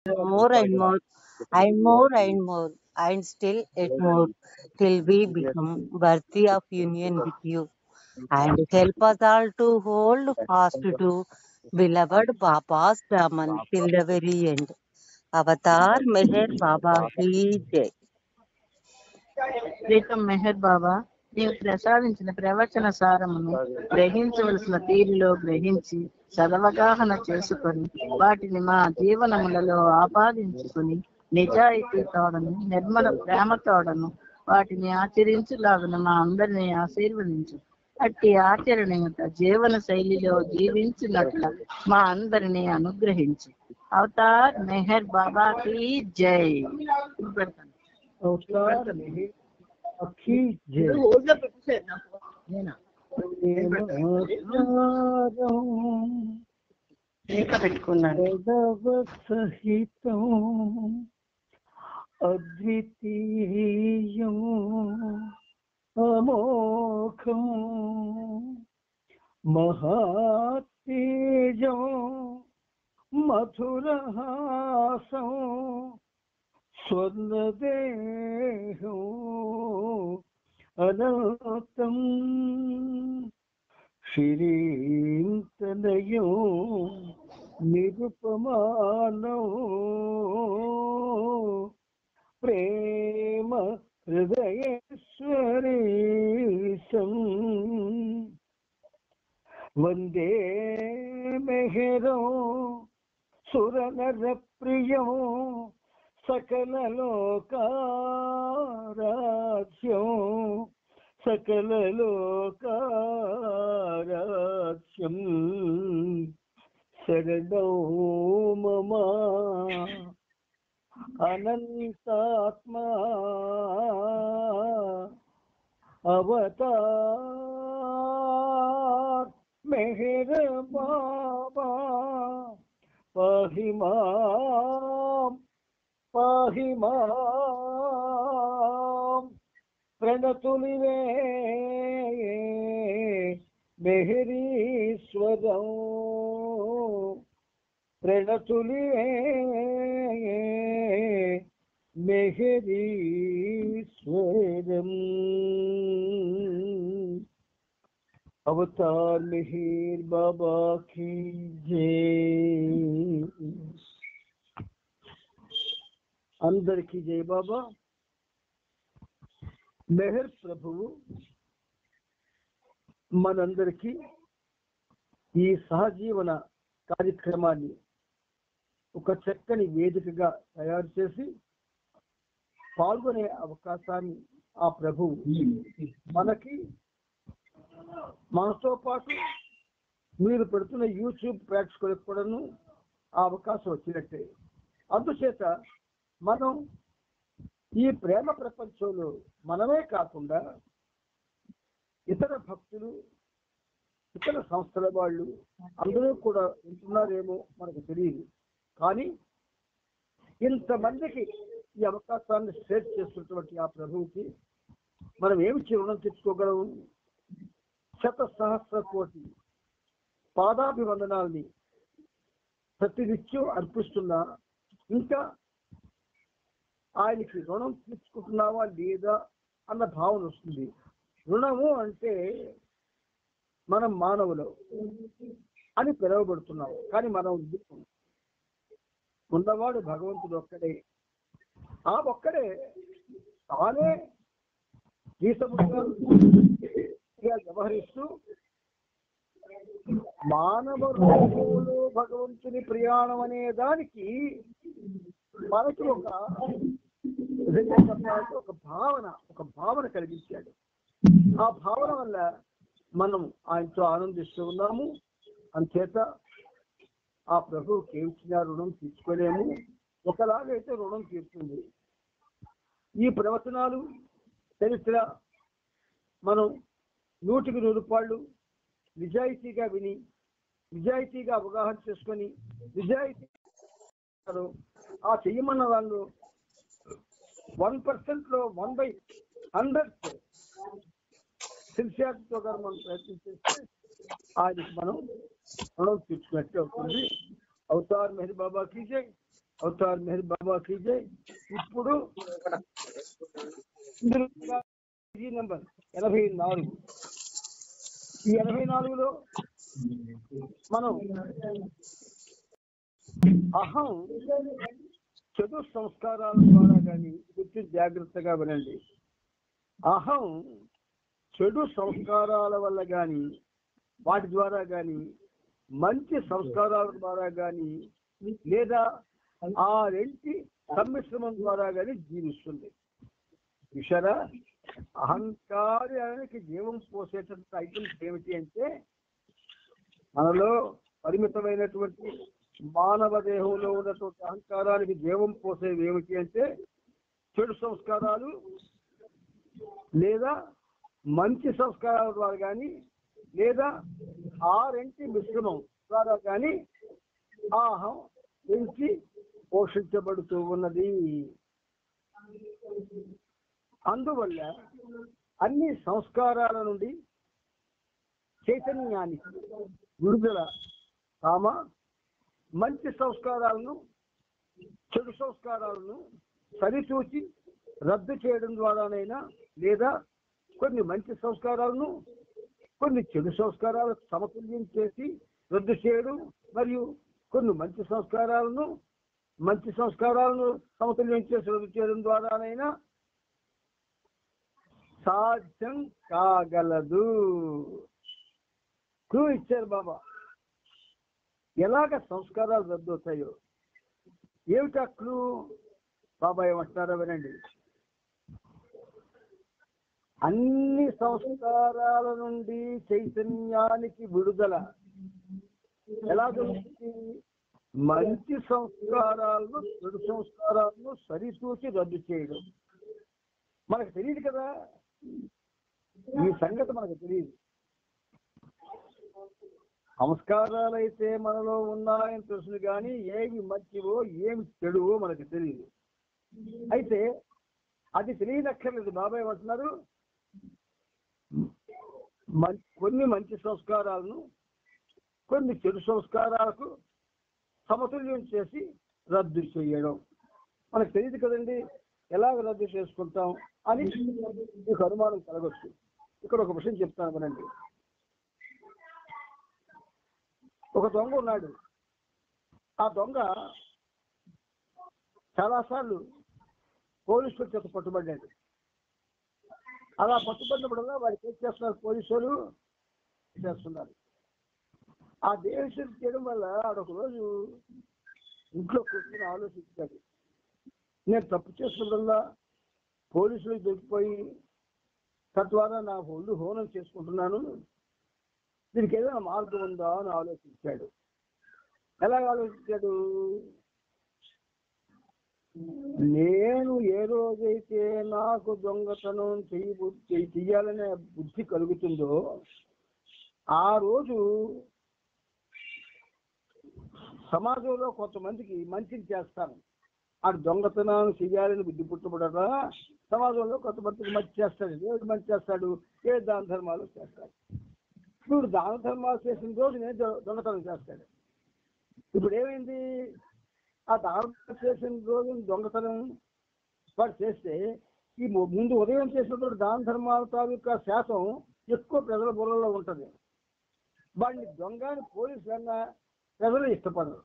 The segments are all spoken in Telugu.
more and more, and more and more, and still yet more, till we become worthy of union with you. And help us all to hold fast to beloved Baba's Daman till the very end. Avatar Meher Baba Ki Jai. Pritam Meher బాబా, నీవు ప్రసాదించిన ప్రవచన సారమును గ్రహించవలసిన తీరులో గ్రహించి సదవగాహన చేసుకొని వాటిని మా జీవనములలో ఆపాదించుకొని నిజాయితీతోడను నిర్మల ప్రేమతోడను వాటిని ఆచరించులాగున మా అందరినీ ఆశీర్వదించు. అట్టి ఆచరణ యొక్క జీవన శైలిలో జీవించినట్ల మా అందరినీ అనుగ్రహించు. అవతార్ మెహర్ బాబాకి జై. పెడతాను. अवतार में अखी जय నేనా प्रेमाचारं రేఖ పెట్టుకున్నాను. सहितं अद्वितीयं अमोघं महातेजं मधुरहासं स्वर्णदेहो अनन्तं श्रीन्तनयो निरुपमानो प्रेम हृदयेश्वरेशं वन्दे मेहरो सुरनरप्रियो सकललोकाराध्यं शरणो मम अनन्तात्मा अवतार मेहर बाबा पाहि मां पाहि मां प्रणतुलिवे मेहरीश्वरं प्रणतुलिवे मेहरीश्वरम्। अवतार मेहर बाबा की जय। అందరికీ జై బాబా. మెహర్ ప్రభువు మనందరికీ ఈ సహజీవన కార్యక్రమాన్ని ఒక చక్కని వేదికగా తయారు చేసి పాల్గొనే అవకాశాన్ని ఆ ప్రభువు మనకి మనతో పాటు మీరు పెడుతున్న యూట్యూబ్ ప్రేక్షకులకు కూడాను ఆ అవకాశం వచ్చినట్టే. అందుచేత మనం ఈ ప్రేమ ప్రపంచంలో మనమే కాకుండా ఇతర భక్తులు, ఇతర సంస్థల వాళ్ళు అందరూ కూడా ఉంటున్నారేమో మనకు తెలియదు. కానీ ఇంతమందికి ఈ అవకాశాన్ని షేర్ చేస్తున్నటువంటి ఆ ప్రభువుకి మనం ఏమి రుణం తెచ్చుకోగలము? శత సహస్ర కోటి పాదాభివందనాల్ని ప్రతినిత్యం అర్పిస్తున్నా ఇంకా ఆయనకి రుణం తీర్చుకుంటున్నావా లేదా అన్న భావన వస్తుంది. రుణము అంటే మనం మానవులు అని పిలువబడుతున్నాం, కానీ మనం ఉన్నవాడు భగవంతుడు ఒక్కడే. ఆ ఒక్కడే తానే గీతముగా వ్యవహరిస్తూ మానవ రూపంలో భగవంతుని ప్రయాణం అనే దానికి మనకి ఒక భావన కలిగించాడు. ఆ భావన వల్ల మనం ఆయనతో ఆనందిస్తూ ఉన్నాము. అంచేత ఆ ప్రభువుకి ఏమిచ్చిన రుణం తీర్చుకోలేము. ఒకలాగైతే రుణం తీరుతుంది. ఈ ప్రవచనాలు చరిత్ర మనం 100కి 100 రూపాయలు నిజాయితీగా విని, నిజాయితీగా అవగాహన చేసుకొని, నిజాయితీ ఆ చెయ్యమన్న వాళ్ళు 1%లో 1/100 సిన్సియారిటీతో మనం ప్రయత్నం చేస్తే ఆయనకి మనం రుణం తీర్చుకున్నట్టే అవుతుంది. అవతార్ మెహర్ బాబా కీ జై. అవతార్ మెహర్ బాబా కీజే. ఇప్పుడు నెంబర్ 84. ఈ 84లో మనం అహం చెడు సంస్కారాల ద్వారా కానీ గుర్తు జాగ్రత్తగా వినండి. అహం చెడు సంస్కారాల వల్ల కానీ వాటి ద్వారా కానీ మంచి సంస్కారాల ద్వారా కానీ లేదా ఆ రెంటి సమ్మిశ్రమం ద్వారా కానీ జీవిస్తుంది. చూసారా, అహంకారానికి జీవం పోసేటటువంటి ఐటమ్స్ ఏమిటి అంటే మనలో పరిమితమైనటువంటి మానవ దేహంలో ఉన్నటువంటి అహంకారానికి జీవం పోసేవి ఏమిటి అంటే చెడు సంస్కారాలు లేదా మంచి సంస్కారాల ద్వారా కానీ లేదా ఆ రెంటి మిశ్రమం ద్వారా కానీ ఆహం పెంచి పోషించబడుతూ ఉన్నది. అందువల్ల అన్ని సంస్కారాల నుండి చైతన్యానికి విడుదల మంచి సంస్కారాలను చెడు సంస్కారాలను సరిచూచి రద్దు చేయడం ద్వారానైనా లేదా కొన్ని మంచి సంస్కారాలను కొన్ని చెడు సంస్కారాలకు సమతుల్యం చేసి రద్దు చేయడం మరియు కొన్ని మంచి సంస్కారాలను సమతుల్యం చేసి రద్దు చేయడం ద్వారానైనా సాధ్యం కాగలదు. క్లూ ఇచ్చారు బాబా, ఎలాగ సంస్కారాలు రద్దు అవుతాయో. ఏమిటా క్లూ? బాబా ఏమంటున్నారో వినండి. అన్ని సంస్కారాల నుండి చైతన్యానికి విడుదల ఎలా దొరుకుతుంది? మంచి సంస్కారాలను చెడు సంస్కారాలను సరిచూచి రద్దు చేయడం. మనకు తెలియదు కదా, ఈ సంగతి మనకు తెలియదు. సంస్కారాలు అయితే మనలో ఉన్నాయని తెలుసు కానీ ఏమి మంచివో ఏమి చెడువో మనకు తెలియదు. అయితే అది తెలియనక్కర్లేదు. బాబాయ్ అంటున్నారు కొన్ని మంచి సంస్కారాలను కొన్ని చెడు సంస్కారాలకు సమతుల్యం చేసి రద్దు చేయడం. మనకు తెలియదు కదండి, ఎలాగ రద్దు చేసుకుంటాం అని మీకు అనుమానం కలగొచ్చు. ఇక్కడ ఒక విషయం చెప్తాను వినండి. ఒక దొంగ ఉన్నాడు. ఆ దొంగ చాలాసార్లు పోలీసుల చేత పట్టుబడ్డాడు. అలా పట్టుబడినప్పుడల్లా వాడికి ఏం చేస్తున్నారు? పోలీసులు చేస్తున్నారు. ఆ దేశం చేయడం వల్ల ఆడొక రోజు ఇంట్లో కూర్చొని ఆలోచించాడు, నేను తప్పు చేసినప్పుడల్లా పోలీసులకు దొరికిపోయి తద్వారా నా ఒళ్ళు హోనం చేసుకుంటున్నాను, దీనికి ఏదైనా మార్గం ఉందా అని ఆలోచించాడు. ఎలాగ ఆలోచించాడు? నేను ఏ రోజైతే నాకు దొంగతనం చెయ్యాలనే బుద్ధి కలుగుతుందో ఆ రోజు సమాజంలో కొంతమందికి మంచిని చేస్తాను. ఆ దొంగతనాన్ని చెయ్యాలని బుద్ధి పుట్టబడరా సమాజంలో కొంతమందికి మంచి చేస్తాడు. ఏమిటి మంచి చేస్తాడు? ఏ దాన ధర్మాలు చేస్తాడు. ఇప్పుడు దాన ధర్మాలు చేసిన రోజు నేను దొంగతనం చేస్తాడు. ఇప్పుడు ఏమైంది? ఆ దానం చేసిన రోజు దొంగతనం వాడు చేస్తే ఈ ముందు ఉదయం చేసినప్పుడు దాన ధర్మాల తాలూకా శాతం ఎక్కువ ప్రజల బుర్రలో ఉంటుంది. వాడిని దొంగని పోలీసులన్నా ప్రజలు ఇష్టపడరు.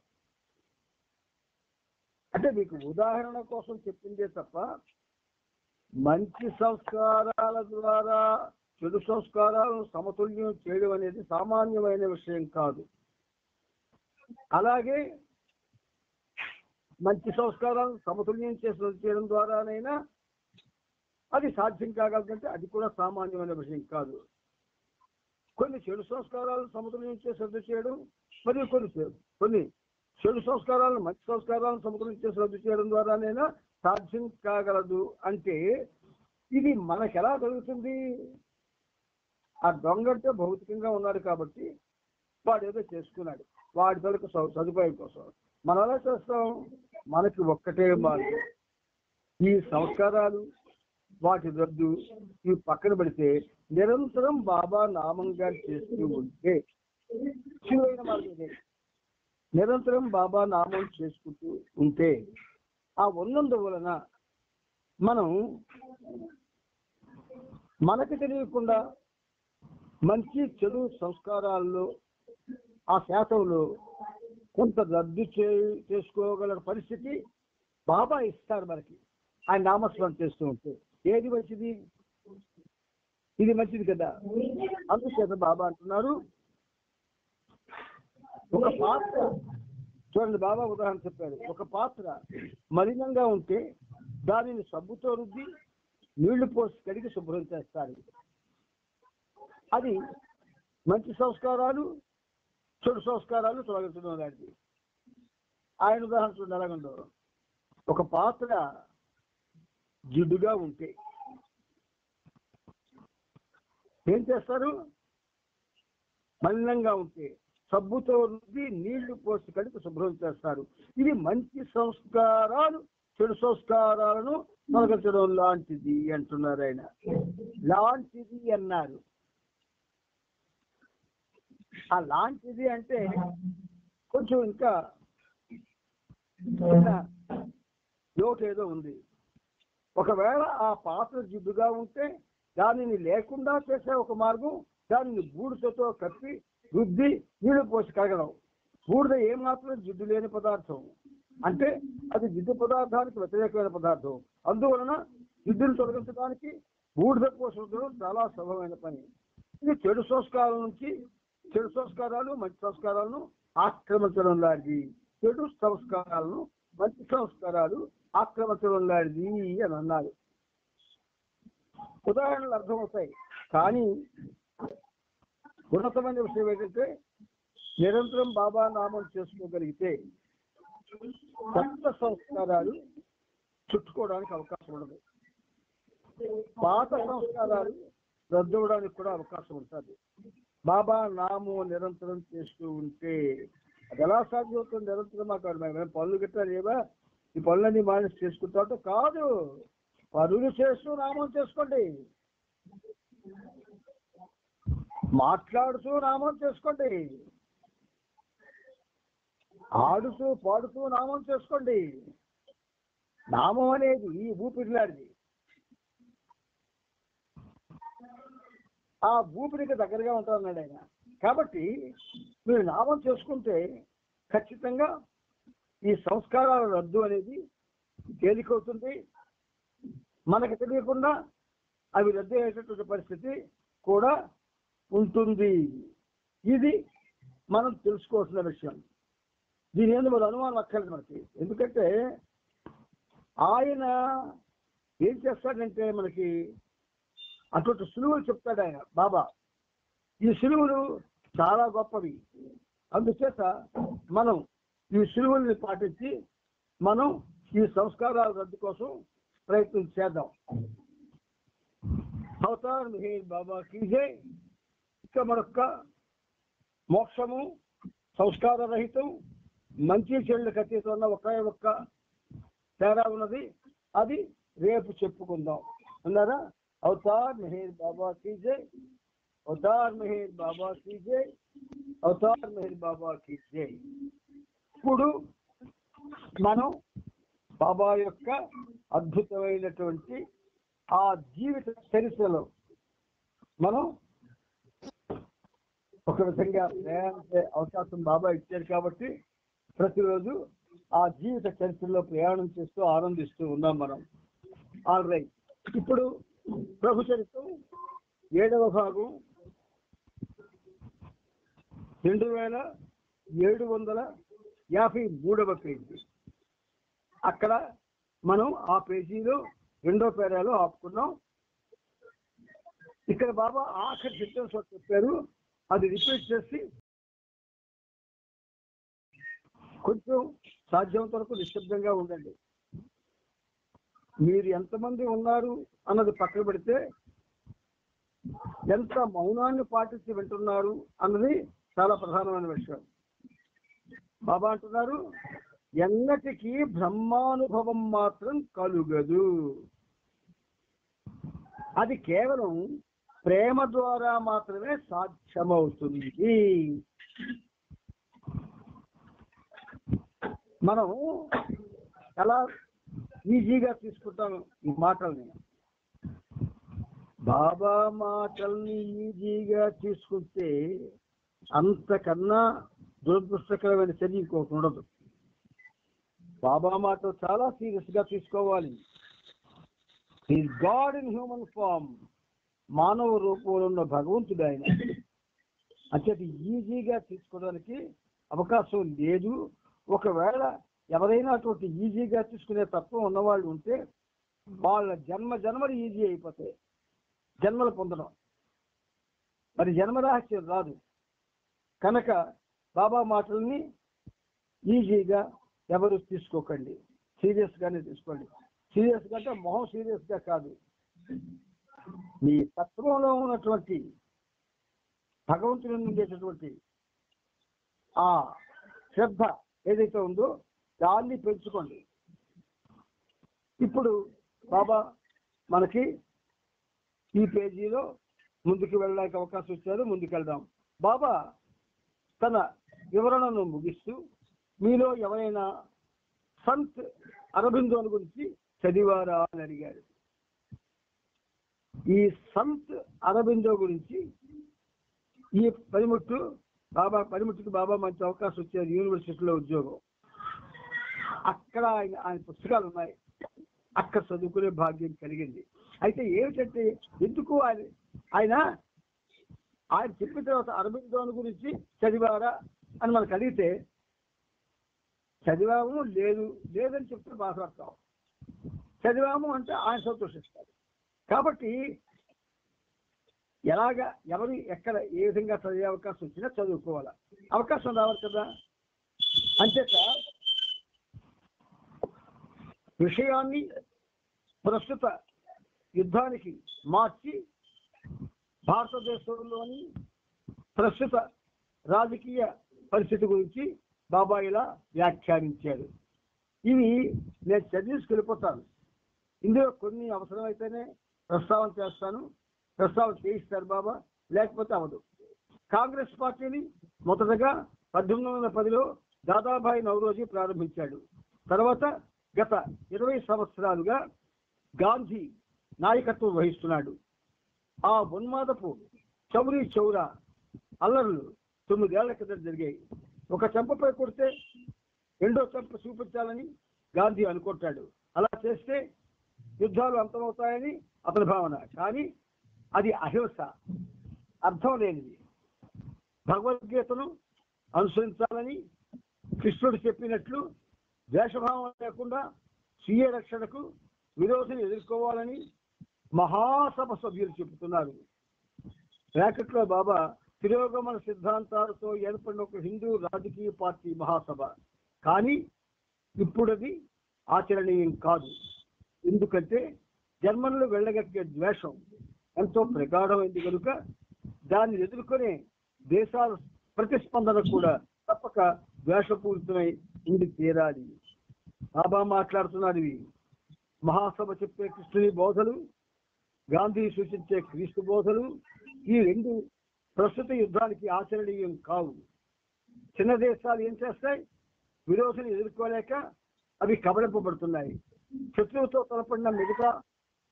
అంటే మీకు ఉదాహరణ కోసం చెప్పిందే తప్ప మంచి సంస్కారాల ద్వారా చెడు సంస్కారాలను సమతుల్యం చేయడం అనేది సామాన్యమైన విషయం కాదు. అలాగే మంచి సంస్కారాలను సమతుల్యం చేయడం ద్వారానైనా అది సాధ్యం కాగలదంటే అది కూడా సామాన్యమైన విషయం కాదు. కొన్ని చెడు సంస్కారాలను సమతుల్యం చేసి రద్దు చేయడం మరియు కొన్ని చెడు సంస్కారాలను మంచి సంస్కారాలను సమతుల్యం చేసి రద్దు చేయడం ద్వారానైనా సాధ్యం కాగలదు. అంటే ఇది మనకు ఎలా జరుగుతుంది? ఆ దొంగంటే భౌతికంగా ఉన్నాడు కాబట్టి వాడు ఏదో చేసుకున్నాడు వాడి తలకు సదుపాయం కోసం. మనం ఎలా చేస్తాం? మనకి ఒక్కటే మార్గం, ఈ సంస్కారాలు వాటి రద్దు ఇవి పక్కన పెడితే నిరంతరం బాబా నామంగా చేస్తూ ఉంటే సులువైన మార్గం ఇదే. నిరంతరం బాబా నామం చేసుకుంటూ ఉంటే ఆ ఉన్నందువలన మనం మనకు తెలియకుండా మంచి చెడు సంస్కారాల్లో ఆ శాతంలో కొంత రద్దు చేసుకోగల పరిస్థితి బాబా ఇస్తారు మనకి. ఆయన నామస్మరణ చేస్తూ ఉంటే ఏది మంచిది? ఇది మంచిది కదా. అందుచేత బాబా అంటున్నారు, ఒక పాత్ర చూడండి, బాబా ఉదాహరణ చెప్పారు. ఒక పాత్ర మలినంగా ఉంటే దానిని సబ్బుతో రుద్ది నీళ్లు పోసి కడిగి శుభ్రం చేస్తారు. అది మంచి సంస్కారాలు చెడు సంస్కారాలు తొలగించడం లాంటిది. ఆయన ఉదాహరణ చూడండి ఎలాగందో. ఒక పాత్ర జిడ్డుగా ఉంటే ఏం చేస్తారు? మలినంగా ఉంటే సబ్బుతో రుద్ది నీళ్లు పోసి కడిగి శుభ్రం చేస్తారు. ఇది మంచి సంస్కారాలు చెడు సంస్కారాలను తొలగించడం లాంటిది అంటున్నారు ఆయన. లాంటిది అన్నారు. ఆ లాంటిది అంటే కొంచెం ఇంకా లోటు ఏదో ఉంది. ఒకవేళ ఆ పాత్ర జిడ్డుగా ఉంటే దానిని లేకుండా చేసే ఒక మార్గం, దానిని బూడిదతో కప్పి రుద్ది నీళ్లు పోసి కడగడం. బూడిద ఏమాత్రం జిడ్డు లేని పదార్థం, అంటే అది జిడ్డు పదార్థానికి వ్యతిరేకమైన పదార్థం. అందువలన జిడ్డును తొలగించడానికి బూడిద పోసి రుద్దడం చాలా సులభమైన పని. ఇది చెడు సంస్కారాల నుంచి చెడు సంస్కారాలు మంచి సంస్కారాలను ఆక్రమించడం లాంటిది. చెడు సంస్కారాలను మంచి సంస్కారాలు ఆక్రమించడం లాంటిది అని అన్నారు. ఉదాహరణలు అర్థమవుతాయి. కానీ ఉన్నతమైన విషయం ఏంటంటే నిరంతరం బాబా నామం చేసుకోగలిగితే కొత్త సంస్కారాలు చుట్టుకోవడానికి అవకాశం ఉండదు. పాత సంస్కారాలు రద్దవడానికి కూడా అవకాశం ఉంటుంది. బాబా నామం నిరంతరం చేస్తూ ఉంటే అది ఎలా సాధ్యమవుతుంది? నిరంతరం మాకు మేము పనులు గిట్ట లేవా, ఈ పనులన్నీ మానేసి చేసుకుంటా కాదు. పనులు చేస్తూ నామం చేసుకోండి, మాట్లాడుతూ నామం చేసుకోండి, ఆడుతూ పాడుతూ నామం చేసుకోండి. నామం అనేది ఈ ఊపిరిలాంటిది. ఆ ఊపిరికి దగ్గరగా ఉంటారన్నాడు ఆయన. కాబట్టి మీరు నామం చేసుకుంటే ఖచ్చితంగా ఈ సంస్కారాల రద్దు అనేది తేలికవుతుంది. మనకు తెలియకుండా అవి రద్దు అయ్యేటటువంటి పరిస్థితి కూడా ఉంటుంది. ఇది మనం తెలుసుకోవాల్సిన విషయం. దీని మీద మన అనుమానం అక్కర్లేదు మనకి. ఎందుకంటే ఆయన ఏం చేస్తాడంటే మనకి అటువంటి సులువులు చెప్తాడు ఆయన బాబా. ఈ సులువులు చాలా గొప్పవి. అందుచేత మనం ఈ సులువుల్ని పాటించి మనం ఈ సంస్కారాల రద్దు కోసం ప్రయత్నం చేద్దాం. అవతార్ మెహర్ బాబా కీజే. ఇక మరొక్క మోక్షము సంస్కార రహితం మంచి చెడులకు అతీతం ఉన్న ఒక్క తేడా ఉన్నది. అది రేపు చెప్పుకుందాం అన్నారా. అవతార్ మెహర్ బాబా కీజే, అవతార్ మెహర్ బాబా కీజే, అవతార్ మెహర్ బాబా కీజే. ఇప్పుడు మనం బాబా యొక్క అద్భుతమైనటువంటి ఆ జీవిత చరిత్రలో మనం ఒక విధంగా ప్రయాణించే అవకాశం బాబా ఇచ్చారు. కాబట్టి ప్రతిరోజు ఆ జీవిత చరిత్రలో ప్రయాణం చేస్తూ ఆనందిస్తూ ఉన్నాం మనం. All right. ఇప్పుడు ప్రభు చరిత్రం 7వ భాగం 2753వ పేజీ. అక్కడ మనం ఆ పేజీలో 2వ పేరాలో ఆపుకున్నాం. ఇక్కడ బాబా ఆఖరి సెంటెన్స్ చెప్పారు. అది రిపీట్ చేసి కొంచెం సాధ్యమైనంత వరకు నిశ్శబ్దంగా ఉండండి. మీరు ఎంతమంది ఉన్నారు అన్నది పక్కన పెడితే ఎంత మౌనాన్ని పాటించి వింటున్నారు అన్నది చాలా ప్రధానమైన విషయం. బాబా అంటున్నారు, ఎన్నటికీ బ్రహ్మానుభవం మాత్రం కలుగదు. అది కేవలం ప్రేమ ద్వారా మాత్రమే సాధ్యమవుతుంది. మనం ఎలా ఈజీగా తీసుకుంటాం ఈ మాటల్ని. బాబా మాటల్ని ఈజీగా తీసుకుంటే అంతకన్నా దురదృష్టకరమైన చర్య ఇంకోటి ఉండదు. బాబా మాటలు చాలా సీరియస్ గా తీసుకోవాలి. ఈ గాడ్ ఇన్ హ్యూమన్ ఫామ్, మానవ రూపంలో ఉన్న భగవంతుడు ఆయన. అంటే ఈజీగా తీసుకోవడానికి అవకాశం లేదు. ఒకవేళ ఎవరైనా అటువంటి ఈజీగా తీసుకునే తత్వం ఉన్నవాళ్ళు ఉంటే వాళ్ళ జన్మలు ఈజీ అయిపోతాయి, జన్మలు పొందడం. మరి జన్మ రహస్యం రాదు కనుక బాబా మాటల్ని ఈజీగా ఎవరు తీసుకోకండి, సీరియస్ గానే తీసుకోండి. సీరియస్ గా అంటే మొహం సీరియస్ గా కాదు, మీ తత్వంలో ఉన్నటువంటి భగవంతుని ఉండేటటువంటి ఆ శ్రద్ధ ఏదైతే ఉందో దాన్ని పెంచుకోండి. ఇప్పుడు బాబా మనకి ఈ పేజీలో ముందుకు వెళ్ళడానికి అవకాశం ఇచ్చారు, ముందుకెళ్దాం. బాబా తన వివరణను ముగిస్తూ మీలో ఎవరైనా సంత్ అరబిందోని గురించి చదివారా అని అడిగాడు. ఈ సంత్ అరబిందో గురించి ఈ పనిముట్టుకి బాబా మంచి అవకాశం వచ్చారు, యూనివర్సిటీలో ఉద్యోగం. అక్కడ ఆయన పుస్తకాలు ఉన్నాయి, అక్కడ చదువుకునే భాగ్యం కలిగింది. అయితే ఏమిటంటే ఎందుకు ఆయన చెప్పిన తర్వాత అరబిందోని గురించి చదివారా అని మనకు అడిగితే చదివాము లేదని చెప్తే బాధపడతాం, చదివాము అంటే ఆయన సంతోషిస్తారు. కాబట్టి ఎవరు ఎక్కడ ఏ విధంగా చదివే అవకాశం వచ్చినా చదువుకోవాలా, అవకాశం రావాలి కదా. అంచేత విషయాన్ని ప్రస్తుత యుద్ధానికి మార్చి భారతదేశంలోని ప్రస్తుత రాజకీయ పరిస్థితి గురించి బాబా ఇలా వ్యాఖ్యానించారు. ఇవి నేను చదివించుకెళ్ళిపోతాను. ఇందులో కొన్ని అవసరమైతేనే ప్రస్తావన చేస్తాను, ప్రస్తావన చేయిస్తారు బాబా, లేకపోతే అవదు. కాంగ్రెస్ పార్టీని మొదటగా 1810లో దాదాభాయ్ నౌరోజీ ప్రారంభించాడు. తర్వాత గత 20 సంవత్సరాలుగా గాంధీ నాయకత్వం వహిస్తున్నాడు. ఆ ఉన్మాదపు చౌరీ చౌరా అల్లర్లు 9 ఏళ్ల కింద జరిగాయి. ఒక చెంపపై కొడితే రెండో చెంప చూపించాలని గాంధీ అనుకుంటాడు. అలా చేస్తే యుద్ధాలు అంతమవుతాయని అతని భావన. కానీ అది అహింస, అర్థం లేనిది. భగవద్గీతను అనుసరించాలని కృష్ణుడు చెప్పినట్లు ద్వేషభావం లేకుండా స్వీయ రక్షణకు విరోధిని ఎదుర్కోవాలని మహాసభ సభ్యులు చెబుతున్నారు. బ్రాకెట్లో బాబా తిరోగమన సిద్ధాంతాలతో ఏర్పడిన ఒక హిందూ రాజకీయ పార్టీ మహాసభ. కానీ ఇప్పుడది ఆచరణీయం కాదు. ఎందుకంటే జర్మన్లు వెళ్ళగట్టే ద్వేషం ఎంతో ప్రగాఢమైంది కనుక దాన్ని ఎదుర్కొనే దేశాల ప్రతిస్పందన కూడా తప్పక ద్వేషపూరితమై ఉండి తీరాలి. బాబా మాట్లాడుతున్నారు. ఇవి మహాసభ చెప్పే కృష్ణుని బోధలు, గాంధీ సూచించే క్రీస్తు బోధలు, ఈ రెండు ప్రస్తుత యుద్ధానికి ఆచరణీయం కావు. చిన్న దేశాలు ఏం చేస్తాయి? విరోధిని ఎదుర్కోలేక అవి కబళింపబడుతున్నాయి. శత్రువుతో తలపడిన మిగతా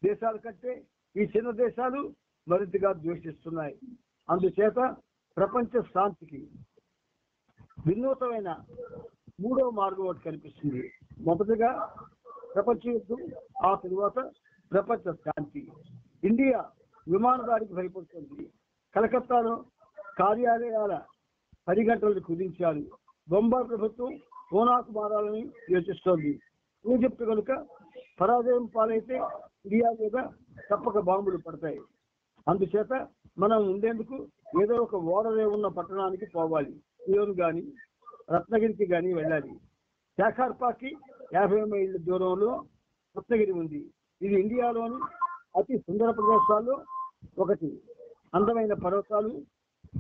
దేశాల కంటే ఈ చిన్న దేశాలు మరింతగా ద్వేషిస్తున్నాయి. అందుచేత ప్రపంచ శాంతికి వినూతమైన 3వ మార్గం ఒకటి కనిపిస్తుంది. మొదటగా ప్రపంచ యుద్ధం, ఆ తరువాత ప్రపంచ శాంతి. ఇండియా విమాన దాడికి భయపడుతుంది. కలకత్తాలో కార్యాలయాల 10 గంటలను కుదించారు. బొంబాయి ప్రభుత్వం పూనాకు మారాలని యోచిస్తోంది. ఈజిప్ట్ కనుక పరాజయం పాలైతే ఇండియా మీద తప్పక బాంబులు పడతాయి. అందుచేత మనం ఉండేందుకు ఏదో ఒక ఓడరే ఉన్న పట్టణానికి పోవాలి. సియోన్ గాని రత్నగిరికి గాని వెళ్ళాలి. శాఖార్పాకి 50 మైళ్ళ దూరంలో రత్నగిరి ఉంది. ఇది ఇండియాలోని అతి సుందర ప్రదేశాల్లో ఒకటి. అందమైన పర్వతాలు,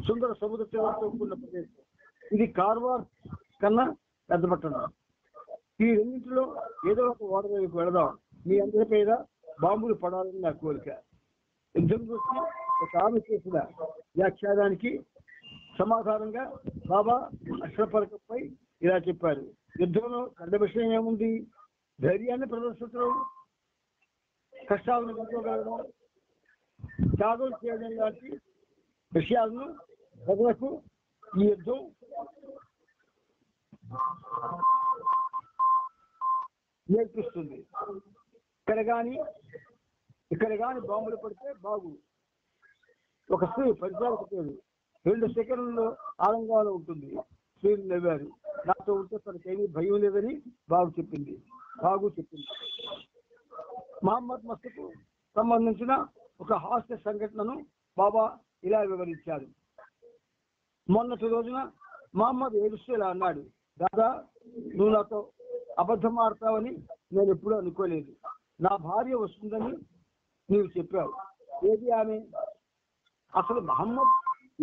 సుందర సముద్ర తీరంతో కూడిన ప్రదేశం. ఇది కార్వార్ కన్నా పెద్ద పట్టణం. ఈ రెండింటిలో ఏదో ఒక ఓడరేవుకు వెళదాం. మీ అందరి మీద బాంబులు పడాలని నా కోరిక. యుద్ధం గురించి ఒక ఆమె చేసిన వ్యాఖ్యానానికి సమాధానంగా బాబా అక్షరపలకంపై ఇలా చెప్పారు. యుద్ధంలో పెద్ద విషయం ఏముంది? ధైర్యాన్ని ప్రదర్శించడం, కష్టాలను ఎదుర్కోగలగడం, త్యాగం చేయడం లాంటి విషయాలను ప్రజలకు ఈ యుద్ధం నేర్పిస్తుంది. ఇక్కడ కానీ బాంబులు పడితే బాగు. ఒక స్త్రీ పరిచారకుడు 2 సెకండ్లలో ఆనందంగా ఉంటుంది. స్త్రీలు నవ్వారు. నాతో ఉంటే తనకేమీ భయం లేదని బాగు చెప్పింది. మహమ్మద్ మస్తుకు సంబంధించిన ఒక హాస్య సంఘటనను బాబా ఇలా వివరించారు. మొన్నటి రోజున మహమ్మద్ ఏడుస్తూ ఇలా అన్నాడు, దాదా నువ్వు నాతో అబద్ధం ఆడతావని నేను ఎప్పుడూ అనుకోలేదు. నా భార్య వస్తుందని నీవు చెప్పావు. ఏది ఆమె? అసలు మహమ్మద్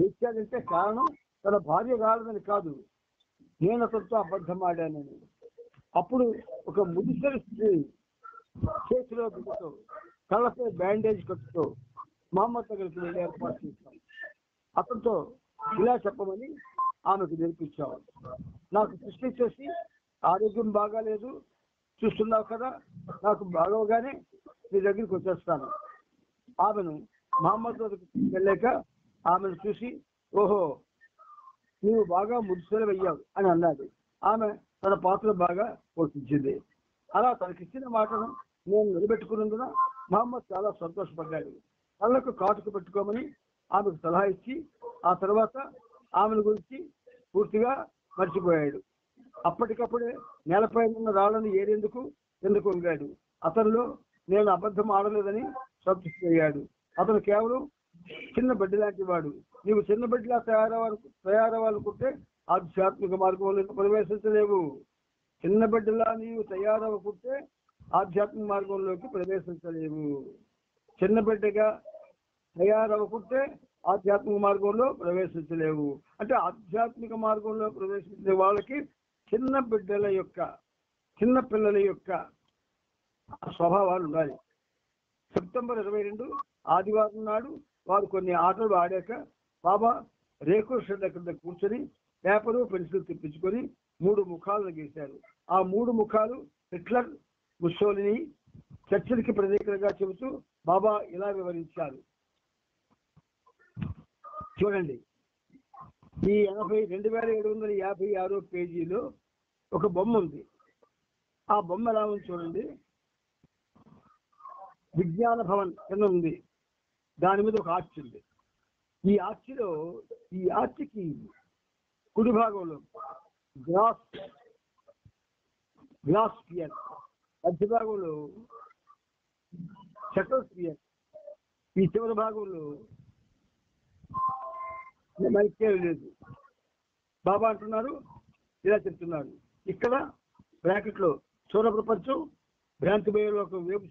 ఏడ్చాడంటే కారణం తన భార్య కాలేదని కాదు, నేను అతనితో అబద్ధం ఆడానని. అప్పుడు ఒక ముదిసరి స్త్రీ చేతిలో బిడ్డతో కళ్ళపై బ్యాండేజ్ కట్టుతో మహమ్మద్ దగ్గరికి వెళ్ళి ఏర్పాటు చేశాం. అతనితో ఇలా చెప్పమని ఆమెకు నేర్పించావు. నాకు సృష్టి చేసి ఆరోగ్యం బాగాలేదు, చూస్తున్నావు కదా, నాకు బాగోగానే నీ దగ్గరికి వచ్చేస్తాను. ఆమెను మహమ్మద్ దగ్గరికి వెళ్ళాక ఆమెను చూసి, ఓహో నీవు బాగా ముడిసెలవయ్యావు అని అన్నాడు. ఆమె తన పాత్ర బాగా పోషించింది. అలా తనకిచ్చిన మాటను నేను నిలబెట్టుకున్నందున మహమ్మద్ చాలా సంతోషపడ్డాడు. కళ్ళకు కాటుకు పెట్టుకోమని ఆమెకు సలహా ఇచ్చి ఆ తర్వాత ఆమెను గురించి పూర్తిగా మర్చిపోయాడు. అప్పటికప్పుడే నేలపై ఉన్న రాళ్ళను ఏరేందుకు వంగాడు. అతనిలో నేను అబద్ధం ఆడలేదని సంతృప్తి అయ్యాడు. అతను కేవలం చిన్న బిడ్డ లాంటి వాడు. నీవు చిన్న బిడ్డలా తయారవ్వాలనుకుంటే ఆధ్యాత్మిక మార్గంలో ప్రవేశించలేవు. చిన్న బిడ్డలా నీవు తయారవ్వకుంటే ఆధ్యాత్మిక మార్గంలోకి ప్రవేశించలేవు. చిన్న బిడ్డగా తయారవ్వకుంటే ఆధ్యాత్మిక మార్గంలో ప్రవేశించలేవు. అంటే ఆధ్యాత్మిక మార్గంలో ప్రవేశించే వాళ్ళకి చిన్న పిల్లల యొక్క స్వభావాలు ఉండాలి. సెప్టెంబర్ 22 ఆదివారం నాడు వారు కొన్ని ఆటలు ఆడాక బాబా రేకుల షెడ్ దగ్గర కూర్చొని పేపరు పెన్సిల్ తెప్పించుకొని 3 ముఖాలను గీశారు. ఆ 3 ముఖాలు హిట్లర్, ముస్సోలిని, చర్చిలకి ప్రతీకలుగా చెబుతూ బాబా ఇలా వివరించారు. చూడండి, ఈ 2756 పేజీలో ఒక బొమ్మ ఉంది. ఆ బొమ్మ ఎలా ఉంది చూడండి. విజ్ఞాన భవన్ కింద ఉంది. దాని మీద ఒక ఆర్చ్ ఉంది. ఈ ఆర్చికి కుడి భాగంలో గ్లాస్ స్పియర్, మధ్య భాగంలో షటర్ స్పియర్, ఈ చివరి భాగంలో మైకే లేదు. బాబా అంటున్నారు, ఇలా చెప్తున్నారు, ఇక్కడ బ్రాకెట్లో స్థూల ప్రపంచం భ్రాంతి భయలోకం వైపు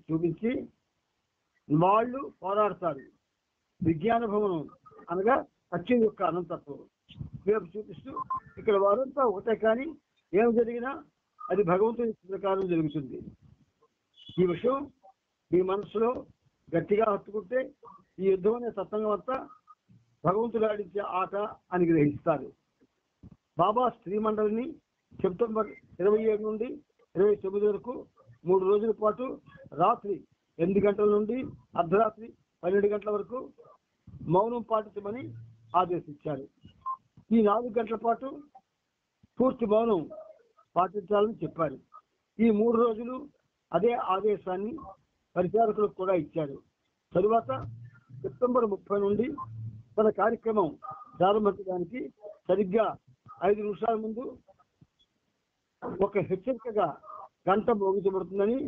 చూపించి వాళ్ళు పోరాడతారు. విజ్ఞాన భవనం అనగా సత్యం యొక్క అనంతత్వం వైపు చూపిస్తూ ఇక్కడ వారంతా ఒకటే, కానీ ఏం జరిగినా అది భగవంతుని ప్రకారం జరుగుతుంది. ఈ విషయం మీ మనసులో గట్టిగా హత్తుకుంటే ఈ యుద్ధం అనే సత్సంగం అంతా భగవంతుడు ఆడించే ఆట అని గ్రహిస్తారు. బాబా స్త్రీ మండలిని సెప్టెంబర్ 27 నుండి 29 వరకు 3 రోజుల పాటు రాత్రి 8 గంటల నుండి అర్ధరాత్రి 12 గంటల వరకు మౌనం పాటించమని ఆదేశించారు. ఈ 4 గంటల పాటు పూర్తి మౌనం పాటించాలని చెప్పారు. ఈ 3 రోజులు అదే ఆదేశాన్ని పరిచారకులకు కూడా ఇచ్చారు. తరువాత సెప్టెంబర్ 30 నుండి తన కార్యక్రమం ప్రారంభించడానికి సరిగ్గా 5 నిమిషాల ముందు ఒక హెచ్చరికగా గంట మోగించబడుతుందని,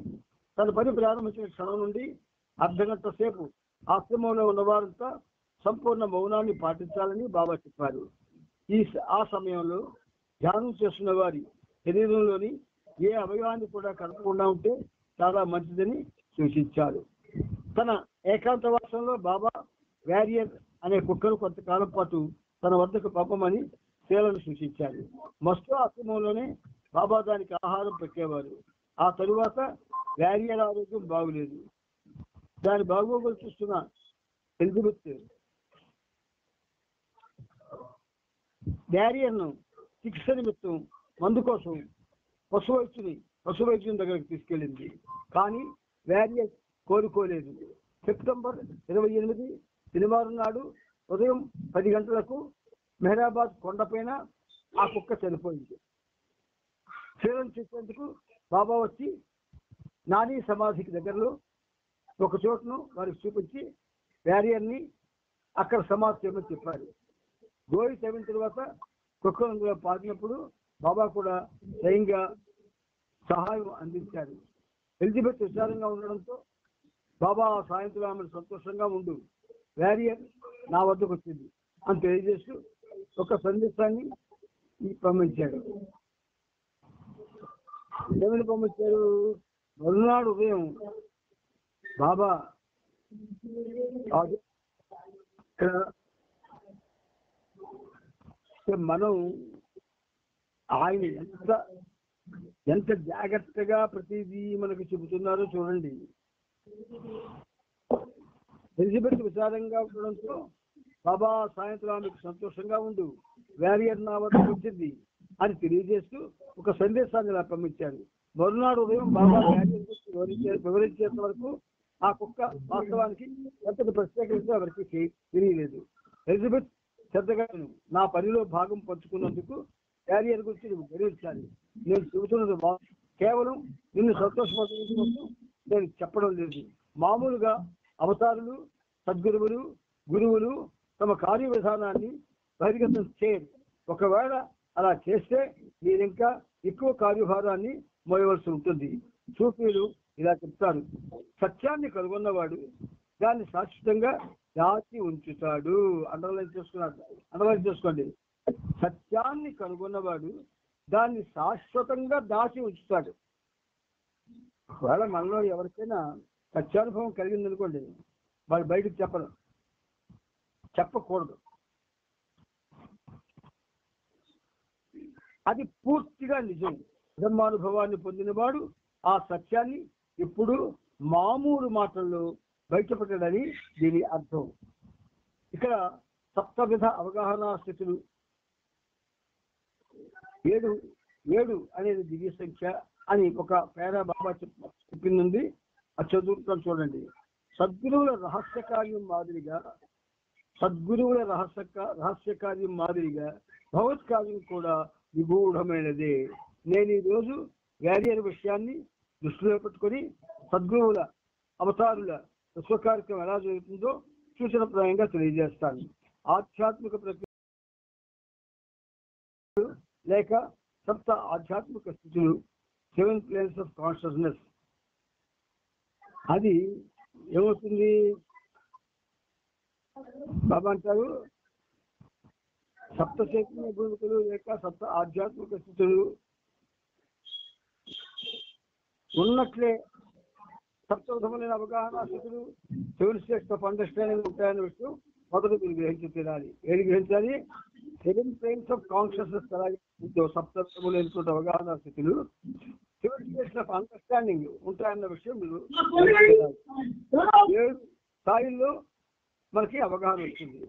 తన పని ప్రారంభించిన క్షణం నుండి అర్ధగంట సేపు ఆశ్రమంలో ఉన్నవారంతా సంపూర్ణ మౌనాన్ని పాటించాలని బాబా చెప్పారు. ఆ సమయంలో ధ్యానం చేస్తున్న వారి శరీరంలోని ఏ అవయవాన్ని కూడా కలపకుండా ఉంటే చాలా మంచిదని సూచించారు. తన ఏకాంతవాసంలో బాబా వ్యారియర్ అనే కుక్కను కొంతకాలం పాటు తన వద్దకు పంపమని సేవలను సూచించారు. మస్తు ఆశ్రమంలోనే బాబా దానికి ఆహారం పెట్టేవారు. ఆ తరువాత వ్యారియర్ ఆరోగ్యం బాగులేదు. దాని బాగోగులు చూస్తున్న ఎలిజబెత్ బ్యారియర్ను చికిత్స నిమిత్తం మందు కోసం పశువైద్యుని దగ్గరికి తీసుకెళ్ళింది. కానీ బ్యారియర్ కోలుకోలేదు. సెప్టెంబర్ 28 శనివారం నాడు ఉదయం 10 గంటలకు మెహరాబాద్ కొండపైన ఆ కుక్క చనిపోయింది. సేవం చేసేందుకు బాబా వచ్చి నాని సమాధికి దగ్గరలో ఒక చోటును వారికి చూపించి బ్యారియర్ని అక్కడ సమాధి చేయమని చెప్పారు. గోయి తవ్విన తర్వాత కుక్కలు అందులో పారినప్పుడు బాబా కూడా స్వయంగా సహాయం అందించారు. ఎలిజబెత్ విచారంగా ఉండడంతో బాబా సాయంత్రం ఆమెను సంతోషంగా ఉండు, బ్యారియర్ నా వద్దకు వచ్చింది అని తెలియజేస్తూ ఒక సందేశాన్ని పంపించాడు. ఏమని పంపించారు? మరునాడు ఉదయం బాబా మనం ఆయన ఎంత జాగ్రత్తగా ప్రతిదీ మనకు చెబుతున్నారో చూడండి. ఎలిజబెత్ విచారంగా ఉండడంతో బాబా సాయంత్రం ఆమెకు సంతోషంగా ఉండు, బ్యారియర్ నా వద్దకు వచ్చింది అని తెలియజేస్తూ ఒక సందేశాన్ని ఇలా పంపించారు. మరునాడు ఉదయం బాబా బ్యారియర్ గురించి వివరించేంత వరకు ఆ కుక్క వాస్తవానికి ఎంతటి ప్రత్యేకంగా ఎవరికి తెలియలేదు. ఎలిజబెత్ శ్రద్ధగా నా పనిలో భాగం పంచుకున్నందుకు బ్యారియర్ గురించి నువ్వు గర్వించాలి. నేను చెబుతున్నది కేవలం నిన్ను సంతోషపరచడం నేను చెప్పడం లేదు. మామూలుగా అవతారులు, సద్గురువులు, గురువులు తమ కార్య విధానాన్ని బహిర్గతం చేయరు. ఒకవేళ అలా చేస్తే మీరింకా ఎక్కువ కార్యభారాన్ని మోయవలసి ఉంటుంది. సూఫీలు ఇలా చెప్తారు, సత్యాన్ని కనుగొన్నవాడు దాన్ని శాశ్వతంగా దాచి ఉంచుతాడు. అండర్లైన్ చేసుకోండి. సత్యాన్ని కనుగొన్నవాడు దాన్ని శాశ్వతంగా దాచి ఉంచుతాడు. ఒకవేళ మనలో ఎవరికైనా సత్యానుభవం కలిగిందనుకోండి, వాడు బయటకు చెప్పకూడదు. అది పూర్తిగా నిజం. బ్రహ్మానుభవాన్ని పొందినవాడు ఆ సత్యాన్ని ఇప్పుడు మామూలు మాటల్లో బయటపెట్టడని దీని అర్థం. ఇక్కడ సప్తవిధ అవగాహన స్థితులు 7 అనేది దివ్య సంఖ్య అని ఒక పేరా బాబా చెప్పింది. అది చదువుతాం చూడండి. సద్గురువుల రహస్య కార్యం మాదిరిగా భగవత్ కార్యం కూడా నిగూఢమైనదే. నేను ఈరోజు బ్యారియర్ విషయాన్ని దృష్టిలో పెట్టుకొని సద్గురువుల అవతారుల విశ్వకార్యక్రమం ఎలా జరుగుతుందో సూచనప్రాయంగా తెలియజేస్తాను. ఆధ్యాత్మిక ప్రక్రియ లేక సప్త ఆధ్యాత్మిక స్థితులు, 7 ప్లేన్స్ ఆఫ్ కాన్షియస్నెస్. అది ఏమవుతుంది? బాబా అంటారు, సప్త చైతన్య భూమికలు లేక సప్త ఆధ్యాత్మిక స్థితులు ఉన్నట్లే సప్తవిధములైన అవగాహన స్థితులు, 7 స్టేట్స్ ఆఫ్ అండర్స్టాండింగ్ ఉంటాయనే విషయం మొదట మీరు గ్రహించి తీరాలి. ఏది గ్రహించాలి? 7 ప్లేన్స్ ఆఫ్ కాన్షియస్నెస్ అలాగే సప్తవిధములైనటువంటి అవగాహన స్థితులు, 7 స్టేట్స్ ఆఫ్ అండర్స్టాండింగ్ ఉంటాయన్న విషయం మీరు 7 స్థాయిల్లో మనకి అవగాహన వచ్చింది.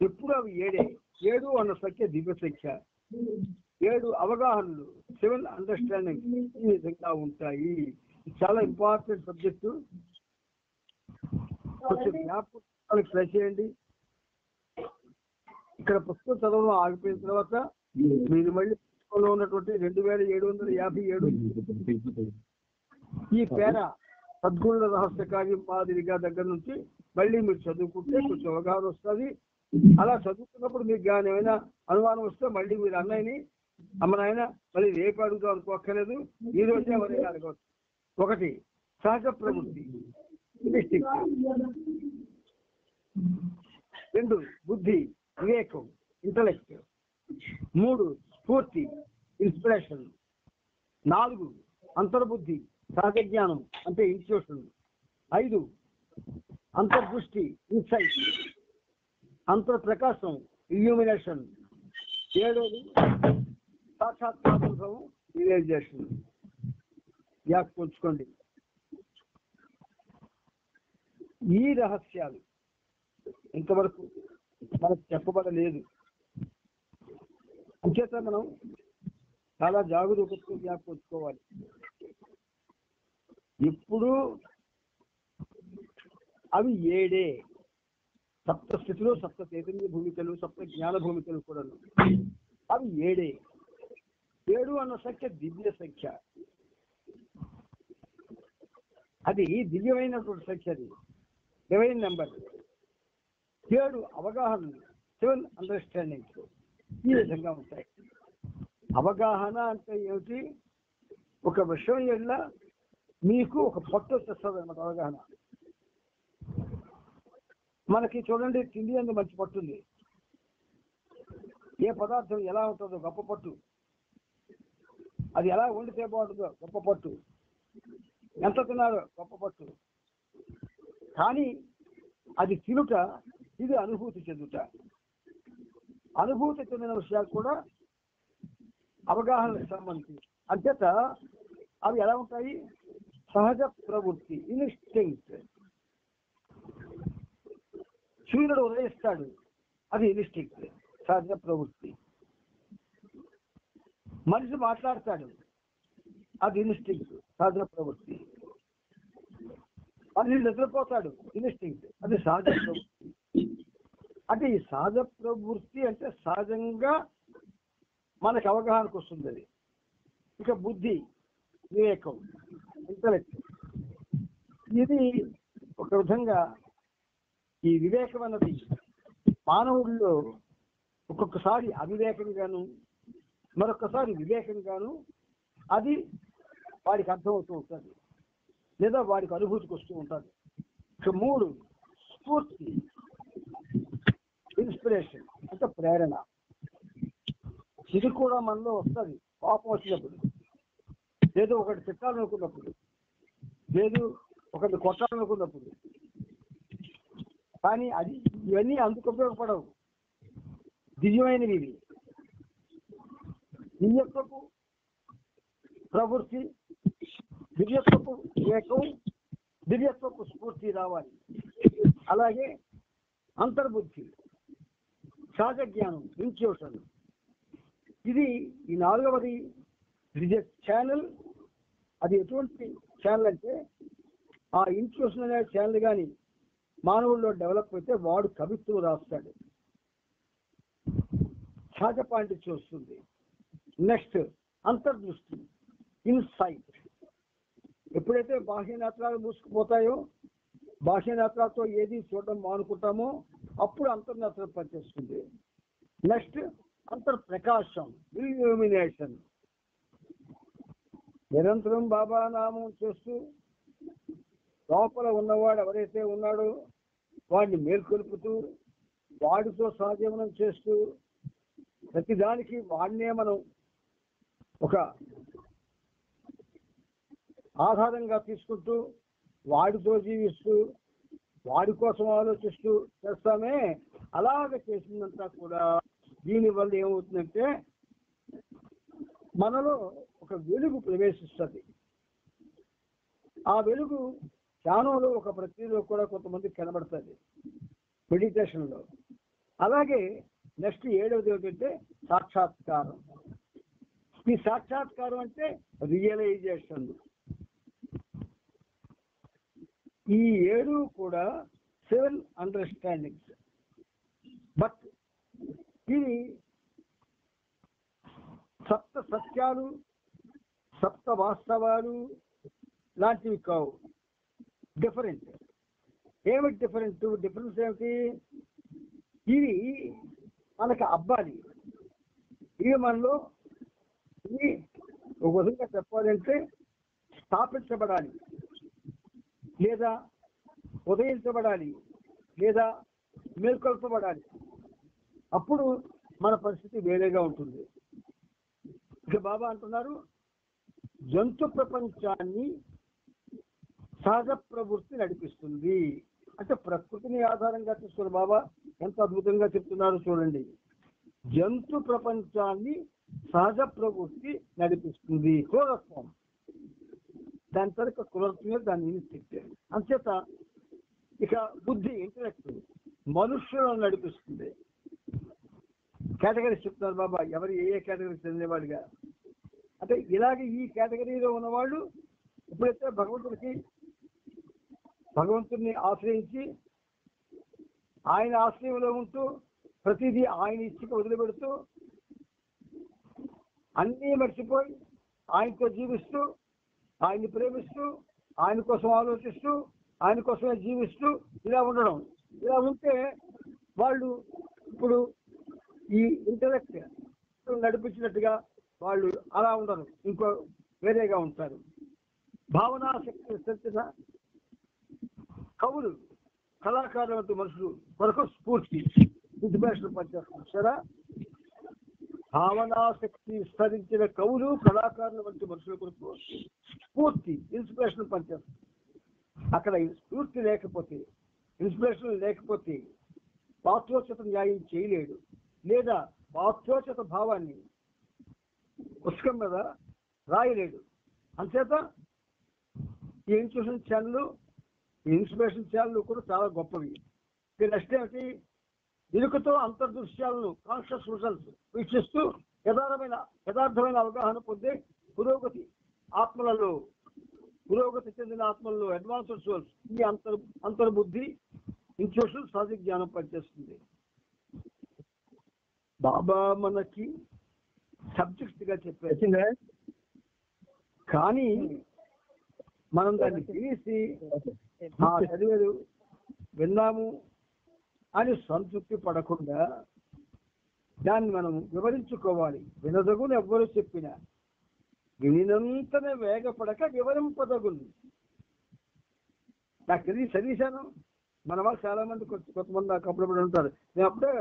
ఎప్పుడు అవి 7 అన్న సంఖ్య దివ్య సంఖ్య. 7 అవగాహనలు, 7 అండర్స్టాండింగ్ ఈ విధంగా ఉంటాయి. చాలా ఇంపార్టెంట్ సబ్జెక్టు. కొంచెం జ్ఞాపకాలకు ట్రై చేయండి. ఇక్కడ పుస్తకం చదవడం ఆగిపోయిన తర్వాత మీరు మళ్ళీ పుస్తకంలో ఉన్నటువంటి 2757 ఈ పేర సద్గురుల రహస్య కార్యం మాదిరిగా దగ్గర నుంచి మళ్ళీ మీరు చదువుకుంటే కొంచెం అవగాహన వస్తుంది. అలా చదువుతున్నప్పుడు మీకు కానీ ఏమైనా అనుమానం వస్తే మళ్ళీ మీరు అన్నయ్యని అమ్మనాయన మళ్ళీ రేపు అడుగుతాం అనుకోక్కర్లేదు, ఈ రోజే ఎవరైనా అడగవచ్చు. 1 సహజ ప్రవృత్తి, 2 బుద్ధి, వివేకం, ఇంటలెక్ట్, 3 స్ఫూర్తి, ఇన్స్పిరేషన్, 4 అంతర్బుద్ధి, సహజ జ్ఞానం అంటే ఇన్స్టిట్యూషన్, 5 అంతర్దృష్టి, ఇన్సైట్, అంతర్ప్రకాశం, ఇల్యూమినేషన్, 7 సాక్షాత్కారానుభవం, రియలైజేషన్. జ్ఞాపకొంచుకోండి. ఈ రహస్యాలు ఇంతవరకు మనకు చెప్పబడలేదు. అంచేత మనం చాలా జాగరూకతతో జ్ఞాపకొచ్చుకోవాలి. ఇప్పుడు అవి 7 సప్త స్థితిలో సప్త చైతన్య భూమికలు, సప్త జ్ఞాన భూమికలు కూడా అవి 7. 7 అన్న సంఖ్య దివ్య సంఖ్య, అది దివ్యమైనటువంటి సంఖ్య, అది డివైన్ నెంబర్. 7 అవగాహన, 7 అండర్స్టాండింగ్స్ ఈ విధంగా ఉంటాయి. అవగాహన అంటే ఏమిటి? ఒక విషయం ఎట్లా మీకు ఒక పట్టు వచ్చేస్తుంది అన్నమాట. అవగాహన మనకి చూడండి, తిండి అందు మంచి పట్టుంది, ఏ పదార్థం ఎలా ఉంటుందో గొప్ప పట్టు, అది ఎలా వండితే బాగుంటుందో గొప్ప పట్టు, ఎంత తిన్నారో గొప్ప పట్టు. కానీ అది తినుట, ఇది అనుభూతి చెందుట. అనుభూతి చెందిన విషయాలు కూడా అవగాహనకు సంబంధించి. అంచేత అవి ఎలా ఉంటాయి? సహజ ప్రవృత్తి, ఇన్స్టింక్ట్. సూర్యుడు ఉదయిస్తాడు, అది ఇన్స్టింక్ట్, సహజ ప్రవృత్తి. మనిషి మాట్లాడతాడు, అది ఇన్స్టింక్ట్, సహజ ప్రవృత్తి. మనిషి నిద్రపోతాడు, ఇన్స్టింక్ట్, అది సహజ ప్రవృత్తి. అంటే ఈ సహజ ప్రవృత్తి అంటే సహజంగా మనకు అవగాహనకు వస్తుంది అది. ఇక బుద్ధి, వివేకం, ఇంటలెక్ట్, ఇది ఒక విధంగా ఈ వివేకం అన్నది మానవుల్లో ఒక్కొక్కసారి అవివేకంగాను, మరొకసారి వివేకంగాను అది వాడికి అర్థమవుతూ ఉంటుంది, లేదా వాడికి అనుభూతికి వస్తూ ఉంటుంది. ఇక 3 స్ఫూర్తి, ఇన్స్పిరేషన్ అంటే ప్రేరణ. ఇది కూడా మనలో వస్తుంది కోపం వచ్చినప్పుడు, లేదు ఒకటి తిట్టాలనుకున్నప్పుడు, లేదు ఒకటి కొట్టాలనుకున్నప్పుడు. కానీ అది ఇవన్నీ అందుకు ఉపయోగపడవు, దివ్యమైనవి ఇవి. దివ్యత్వపు ప్రవృత్తి, దివ్యత్వపు వివేకం, దివ్యత్వపు స్ఫూర్తి రావాలి. అలాగే అంతర్బుద్ధి, సహజ జ్ఞానం, ఇన్స్టిట్యూషన్. ఇది ఈ 4వది ఛానల్. అది ఎటువంటి ఛానల్ అంటే ఆ ఇన్స్టిట్యూషన్ అనే ఛానల్ కానీ మానవుల్లో డెవలప్ అయితే వాడు కవిత్వం రాస్తాడు, సహజ పాండిత్యం వస్తుంది. నెక్స్ట్ అంతర్దృష్టి, ఇన్సైట్. ఎప్పుడైతే బాహ్య నేత్రాలు మూసుకుపోతాయో, బాహ్య నేత్రాలతో ఏది చూడడం మానుకుంటామో అప్పుడు అంతర్నేత్రం పనిచేస్తుంది. నెక్స్ట్ అంతర్ప్రకాశం, ఇల్యూమినేషన్. నిరంతరం బాబా నామం చేస్తూ లోపల ఉన్నవాడు ఎవరైతే ఉన్నాడో వాడిని మేల్కొల్పుతూ, వాడితో సహజీవనం చేస్తూ, ప్రతిదానికి వాడినే మనం ఒక ఆధారంగా తీసుకుంటూ, వాడితో జీవిస్తూ, వాడి కోసం ఆలోచిస్తూ చేస్తామే. అలాగ చేసిందంతా కూడా దీనివల్ల ఏమవుతుందంటే మనలో ఒక వెలుగు ప్రవేశిస్తుంది. ఆ వెలుగు ధ్యానంలో ఒక ప్రక్రియలో కూడా కొంతమందికి కనబడుతుంది, మెడిటేషన్లో. అలాగే నెక్స్ట్ 7వది ఏంటంటే సాక్షాత్కారం. ఈ సాక్షాత్కారం అంటే రియలైజేషన్. ఈ 7 కూడా 7 అండర్స్టాండింగ్స్. బట్ ఇది సప్త సత్యాలు, సప్త వాస్తవాలు లాంటివి కావు, డిఫరెంట్. ఏమిటి డిఫరెంట్? డిఫరెన్స్ ఏమిటి? ఇవి మనకు అబ్బాలి, ఇవి మనలో ఇవి ఒక విధంగా చెప్పాలంటే స్థాపించబడాలి, లేదా ఉదయించబడాలి, లేదా మేల్కొల్పబడాలి. అప్పుడు మన పరిస్థితి వేరేగా ఉంటుంది. ఇక బాబా అంటున్నారు, జంతు ప్రపంచాన్ని సహజ ప్రవృత్తి నడిపిస్తుంది. అంటే ప్రకృతిని ఆధారంగా తీసుకుని బాబా ఎంత అద్భుతంగా చెప్తున్నారు చూడండి. జంతు ప్రపంచాన్ని సహజ ప్రవృత్తి నడిపిస్తుంది. క్రూరత్వం, దాని తరగతి క్రూరత్వమే దాన్ని ఇన్స్టింక్ట్. అంచేత ఇక బుద్ధి, ఇంటలెక్ట్ మనుష్యులను నడిపిస్తుంది. కేటగిరీస్ చెప్తున్నారు బాబా, ఎవరు ఏ కేటగిరీకి చెందినవాడిగా. అంటే ఇలాగే ఈ కేటగిరీలో ఉన్నవాళ్ళు ఎప్పుడైతే భగవంతుడిని ఆశ్రయించి ఆయన ఆశ్రయంలో ఉంటూ ప్రతిదీ ఆయన ఇచ్చిక వదిలిపెడుతూ అన్నీ మర్చిపోయి ఆయనతో జీవిస్తూ ఆయన్ని ప్రేమిస్తూ ఆయన కోసం ఆలోచిస్తూ ఆయన కోసమే జీవిస్తూ ఇలా ఉండడం. ఇలా ఉంటే వాళ్ళు ఇప్పుడు ఈ ఇంటలెక్ట్ నడిపించినట్టుగా వాళ్ళు అలా ఉండరు, ఇంకో వేరేగా ఉంటారు. భావనాశక్తి తెలిసిన కవులు కళాకారుల వంటి మనుషులు కొరకు స్ఫూర్తి ఇన్స్పిరేషన్ పనిచేస్తారు సరే. భావనాశక్తి విస్తరించిన కవులు కళాకారుల వంటి మనుషుల కొరకు స్ఫూర్తి ఇన్స్పిరేషన్ పనిచేస్తారు. అక్కడ స్ఫూర్తి లేకపోతే, ఇన్స్పిరేషన్ లేకపోతే పాత్రోచిత న్యాయం చేయలేడు, లేదా పాత్రోచిత భావాన్ని పుస్తకం మీద రాయలేడు. అంచేత ఈ ఇన్స్పిరేషన్ ఛానల్, ఇన్స్పిరేషన్ ఛానల్ కూడా చాలా గొప్పవి. నెక్స్ట్ ఏమిటి, ఇరుకుతో అంతర్దృశ్యాలను కాన్షియస్ రిజల్ట్స్ వీక్షిస్తూ యథార్థమైన అవగాహన పొందే పురోగతి చెందిన ఆత్మలలో అడ్వాన్స్డ్ సోల్స్ ఈ అంతర్బుద్ధి ఇన్స్టిట్యూషన్ సహజ జ్ఞానం పనిచేస్తుంది. బాబా మనకి సబ్జెక్ట్ గా చెప్పేసిందే, కానీ మనం దాన్ని తీసి చదివేది విన్నాము అని సంతృప్తి పడకుండా దాన్ని మనం వివరించుకోవాలి. వినదగును ఎవ్వరు చెప్పినా వినినంతనే వేగపడక వివరింపదగును. నాకు తెలిసి చదివేశాను. మన వాళ్ళు చాలా మంది కొంతమంది నాకు అప్పుడప్పుడు ఉంటారు. నేను అప్పుడే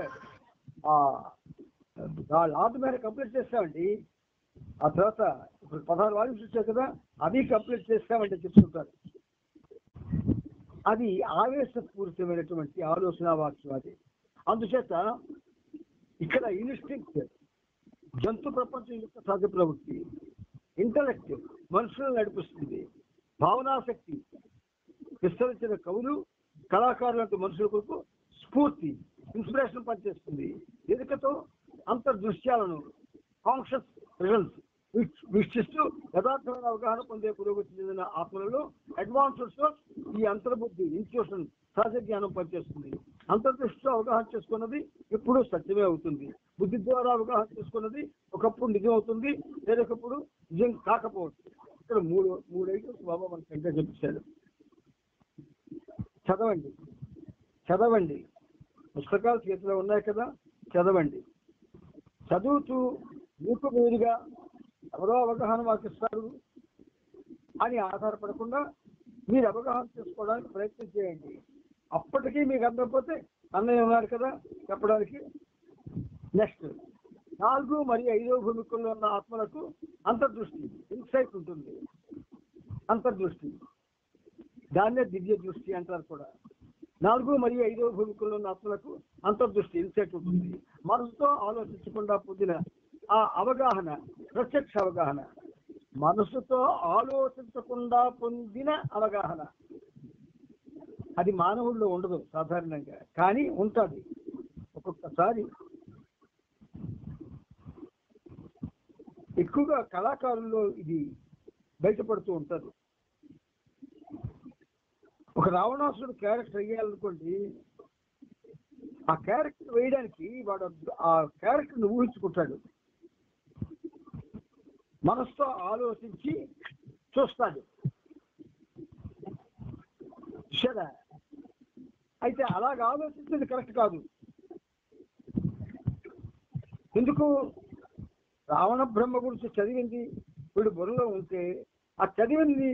ఆర్ట్ మీద కంప్లీట్ చేస్తామండి. ఆ తర్వాత ఇప్పుడు 16 వాల్యూమ్స్ వచ్చాయి కదా, అవి కంప్లీట్ చేస్తామంటే చెప్తుంటారు. అది ఆవేశపూరితమైనటువంటి ఆలోచన వాక్యం. అది అందుచేత ఇక్కడ ఇన్స్టింక్ట్ జంతు ప్రపంచం యొక్క సహజ ప్రవృత్తి, ఇంటలెక్ట్ మనుషులను నడిపిస్తుంది. భావనాశక్తి విస్తరించిన కవులు కళాకారులంటూ మనుషుల కొరకు స్ఫూర్తి ఇన్స్పిరేషన్ పనిచేస్తుంది. ఎదుకతో అంతర్దృశ్యాలను కాన్షియస్ రిజల్ట్స్ వీక్షిస్తూ యథార్థమైన అవగాహన పొందే పురోగతి చెందిన ఆత్మలలో అడ్వాన్స్డ్ సోర్స్ ఈ అంతర్బుద్ధి ఇన్స్టిట్యూషన్ సహజ జ్ఞానం పనిచేస్తుంది. అంతర్దృష్టితో అవగాహన చేసుకున్నది ఎప్పుడూ సత్యమే అవుతుంది. బుద్ధి ద్వారా అవగాహన చేసుకున్నది ఒకప్పుడు నిజం అవుతుంది, వేరొకప్పుడు నిజం కాకపోవచ్చు. ఇక్కడ మూడు ఐటమ్స్ బాబా మనకి ఇంకా చెప్పారు. చదవండి పుస్తకాలు చేతిలో ఉన్నాయి కదా, చదవండి. చదువుతూ మీకు మీరుగా ఎవరో అవగాహన మాకు ఇస్తారు అని ఆధారపడకుండా మీరు అవగాహన చేసుకోవడానికి ప్రయత్నం చేయండి. అప్పటికీ మీకు అందకపోతే అన్నయ్య ఉన్నారు కదా చెప్పడానికి. నెక్స్ట్ 4 మరియు 5వ భూమికల్లో ఉన్న ఆత్మలకు అంతర్దృష్టి ఇన్సైట్ ఉంటుంది. అంతర్దృష్టి దాన్నే దివ్య దృష్టి అంటారు కూడా. 4 మరియు 5వ భూమికల్లో ఉన్న ఆత్మలకు అంతర్దృష్టి ఇన్సైట్ ఉంటుంది. మనసుతో ఆలోచించకుండా పొందిన ఆ అవగాహన ప్రత్యక్ష అవగాహన. మనసుతో ఆలోచించకుండా పొందిన అవగాహన అది మానవుల్లో ఉండదు సాధారణంగా, కానీ ఉంటుంది ఒక్కొక్కసారి. ఎక్కువగా కళాకారుల్లో ఇది బయటపడుతూ ఉంటుంది. ఒక రావణాసురుడు క్యారెక్టర్ వేయాలనుకోండి, ఆ క్యారెక్టర్ వేయడానికి వాడు ఆ క్యారెక్టర్ని ఊహించుకుంటాడు, మనసుతో ఆలోచించి చూస్తాడు. సరే, అయితే అలాగ ఆలోచించేది కరెక్ట్ కాదు. ఎందుకు? రావణ బ్రహ్మ గురించి చదివింది వీడు బుర్రలో ఉంటే ఆ చదివింది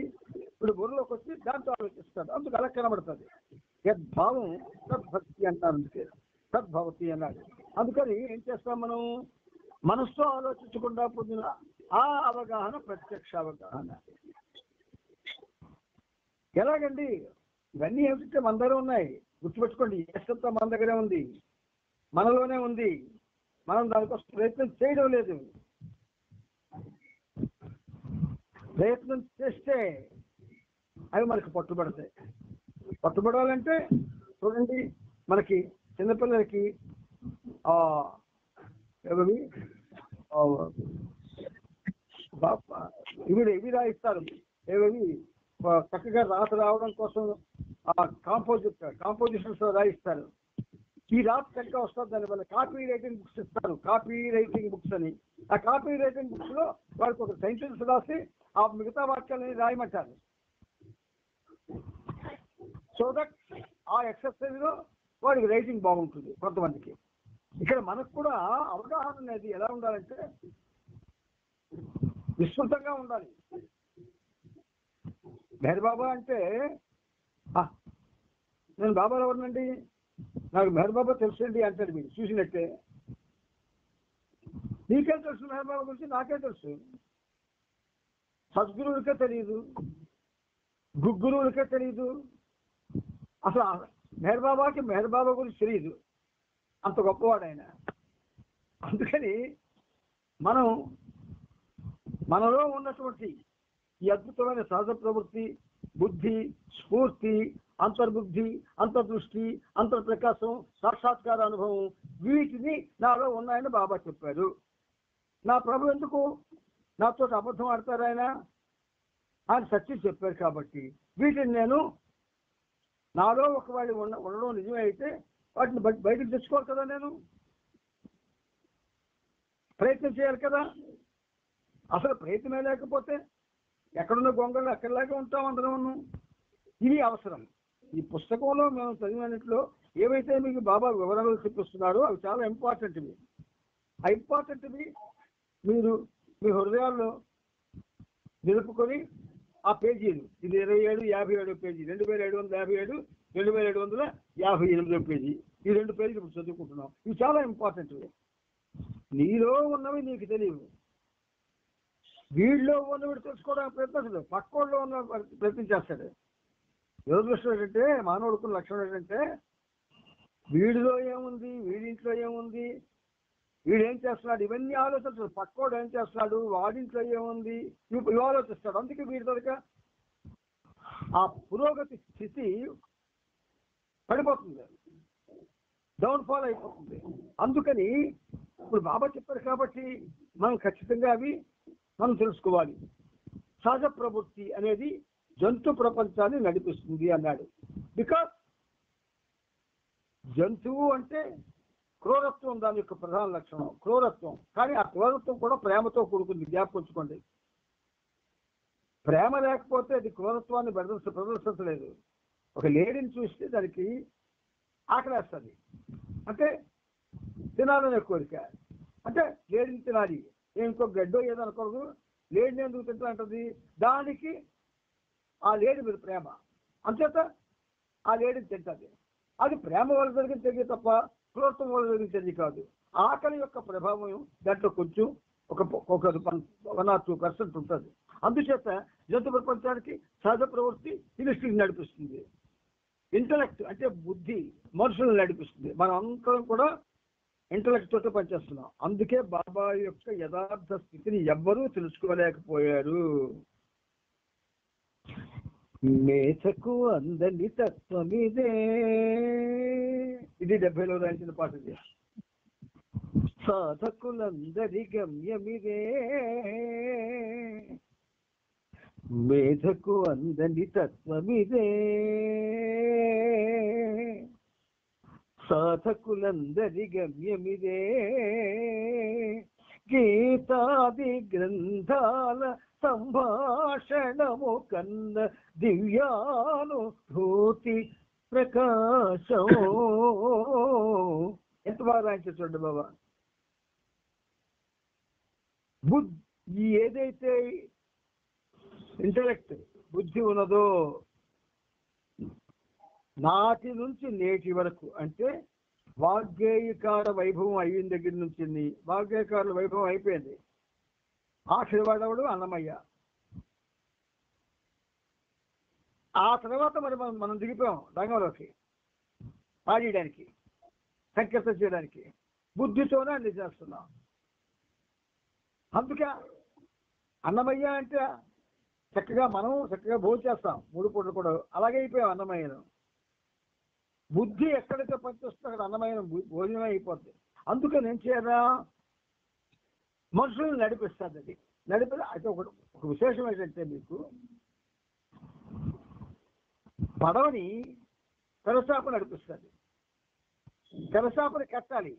వీడు బుర్రలోకి వచ్చి దాంతో ఆలోచిస్తాడు. అందుకు అలా కనబడుతుంది. యద్భావం తద్భక్తి అంటారు, అందుకే తద్భవతి అన్నాడు. అందుకని ఏం చేస్తాం మనం? మనసుతో ఆలోచించకుండా పొందిన ఆ అవగాహన ప్రత్యక్ష అవగాహన. ఎలాగండి? ఇవన్నీ ఏమిటంటే మన దగ్గర ఉన్నాయి, గుర్తుపెట్టుకోండి. ఎస్తంతా మన దగ్గరే ఉంది, మనలోనే ఉంది. మనం దానికోసం ప్రయత్నం చేయడం లేదు. ప్రయత్నం చేస్తే అవి మనకు పట్టుబడతాయి. పట్టుబడాలంటే చూడండి, మనకి చిన్నపిల్లలకి ఏమవి ఇవి రాయిస్తారు, ఏమవి చక్కగా రాత రావడం కోసం కాంపోజిషన్స్ రాయిస్తారు. ఈ రాత చక్కగా వస్తుంది, దానివల్ల కాపీ రైటింగ్ బుక్స్ ఇస్తారు, కాపీ రైటింగ్ బుక్స్ అని. ఆ కాపీ రైటింగ్ బుక్స్ లో వాడికి ఒక సెంటెన్స్ రాసి ఆ మిగతా వాక్యాలని రాయమంటారు. సో దట్ ఆ ఎక్సర్సైజ్ లో వాడికి రైటింగ్ బాగుంటుంది కొంతమందికి. ఇక్కడ మనకు కూడా అవగాహన అనేది ఎలా ఉండాలంటే విస్తృతంగా ఉండాలి. మెహర్ బాబా అంటే నేను బాబా ఎవరినండి, నాకు మెహర్ బాబా తెలుసండి అంటాడు మీరు చూసినట్టే. నీకేం తెలుసు మెహర్ బాబా గురించి? నాకే తెలుసు. సద్గురువులకే తెలియదు, గురువులకే తెలియదు. అసలు మెహర్ బాబా గురించి తెలియదు, అంత గొప్పవాడు ఆయన. అందుకని మనలో ఉన్నటువంటి ఈ అద్భుతమైన సహజ ప్రవృత్తి, బుద్ధి, స్ఫూర్తి, అంతర్బుద్ధి, అంతర్దృష్టి, అంతర్ప్రకాశం, సాక్షాత్కార అనుభవం, వీటిని నాలో ఉన్నాయని బాబా చెప్పారు. నా ప్రభు ఎందుకు నాతో అబద్ధం ఆడతారు? ఆయన సత్యం చెప్పారు కాబట్టి వీటిని నేను నాలో ఒకవేళ ఉండడం నిజమే అయితే వాటిని బయటకు తెచ్చుకోవాలి కదా, నేను ప్రయత్నం చేయాలి కదా. అసలు ప్రయత్నమే లేకపోతే ఎక్కడున్న గొంగళ్ళు అక్కడలాగే ఉంటాం అందరం. ఇది అవసరం. ఈ పుస్తకంలో మేము చదివినట్లో ఏవైతే మీకు బాబా వివరాలు చూపిస్తున్నారో అవి చాలా ఇంపార్టెంట్వి. ఆ ఇంపార్టెంట్వి మీరు మీ హృదయాల్లో నిలుపుకొని ఆ పేజీలు, ఇది 2757 పేజీ, 2757, 2758 పేజీ, ఈ 2 పేజీలు ఇప్పుడు చదువుకుంటున్నాం. ఇవి చాలా ఇంపార్టెంట్వి. నీలో ఉన్నవి నీకు తెలియవు, వీడిలో ఉన్నవి తెలుసుకోవడానికి ప్రయత్నిస్తాడు, పక్కోళ్ళలో ఉన్న ప్రయత్నం చేస్తాడు. దురదృష్టం ఏంటంటే మానవుడికి లక్షణం ఏంటంటే వీడిలో ఏముంది, వీడింట్లో ఏముంది, వీడేం చేస్తున్నాడు, ఇవన్నీ ఆలోచించడు. పక్కోడు ఏం చేస్తున్నాడు, వాడింట్లో ఏముంది, ఇవి ఆలోచిస్తాడు. అందుకే వీడి దగ్గర ఆ పురోగతి స్థితి పడిపోతుంది, డౌన్ఫాల్ అయిపోతుంది. అందుకని ఇప్పుడు బాబా చెప్పారు కాబట్టి మనం ఖచ్చితంగా అవి మనం తెలుసుకోవాలి. సహజ ప్రవృత్తి అనేది జంతు ప్రపంచాన్ని నడిపిస్తుంది అన్నాడు. బికాస్ జంతువు అంటే క్రూరత్వం దాని యొక్క ప్రధాన లక్షణం, క్రూరత్వం. కానీ ఆ క్రూరత్వం కూడా ప్రేమతో కూడుకుంది, జ్ఞాపకొచ్చుకోండి. ప్రేమ లేకపోతే అది క్రూరత్వాన్ని ప్రదర్శించలేదు. ఒక లేడీని చూస్తే దానికి ఆకలేస్తుంది, అంటే తినాలనే కోరిక, అంటే లేడీని తినాలి, ఇంకో గడ్డో ఏదో అనకూడదు, లేడీని ఎందుకు తింటా అంటది, దానికి ఆ లేడీ మీద ప్రేమ, అంచేత ఆ లేడీని తింటుంది. అది ప్రేమ వల్ల జరిగిన చర్య తప్ప క్రూరత్వం వల్ల జరిగిన చర్య కాదు. ఆకలి యొక్క ప్రభావం దాంట్లో కొంచెం ఒక 1-2% ఉంటుంది. అందుచేత జంతు ప్రపంచానికి సహజ ప్రవృత్తి ఇన్స్టింక్ట్ నడిపిస్తుంది. ఇంటలెక్ట్ అంటే బుద్ధి మనుషులను నడిపిస్తుంది. మనం అందరం కూడా ఇంటలెక్ట్ తోటి పనిచేస్తున్నాం. అందుకే బాబా యొక్క యథార్థ స్థితిని ఎవ్వరూ తెలుసుకోలేకపోయారు. మేచకు అందని తత్వమిదే, ఇది 70లో రాయించిన పాట. ఇది సాధకులందరి గమ్యమిదే, మేధకు అందని తత్వమిదే, సాధకులందరి గమ్యమిదే, గీతాది గ్రంథాల సంభాషణము కన్న దివ్యానుభూతి ప్రకాశం. ఎంత బాగా రాయించారు చూడండి బాబా. బుద్ధి ఏదైతే ఇంటలెక్ట్ బుద్ధి ఉన్నదో నాటి నుంచి నేటి వరకు, అంటే వాగ్గేయకార వైభవం అయిన దగ్గర నుంచి, వాగ్గేయకారుల వైభవం అయిపోయింది. ఆఖరి వాడవడు అన్నమయ్య. ఆ తర్వాత మరి మనం దిగిపోయాం రంగంలోకి, పాడేయడానికి, సంకీర్తన చేయడానికి. బుద్ధితోనే అన్ని చేస్తున్నాం. అందుకే అన్నమయ్య అంటే మనం చక్కగా భోజనం చేస్తాం 3 పూటలు కూడా, అలాగే అయిపోయాం అన్నమయ్యను. బుద్ధి ఎక్కడైతే పనిచేస్తుందో అక్కడ అన్నమయ్య భోజనమే అయిపోద్ది. అందుకని ఏం చేయాలా, మనుషులను నడిపిస్తుంది. అది అయితే ఒక విశేషం ఏంటంటే, మీకు పడవని తెరచాప నడిపిస్తుంది. తెరచాపని కట్టాలి.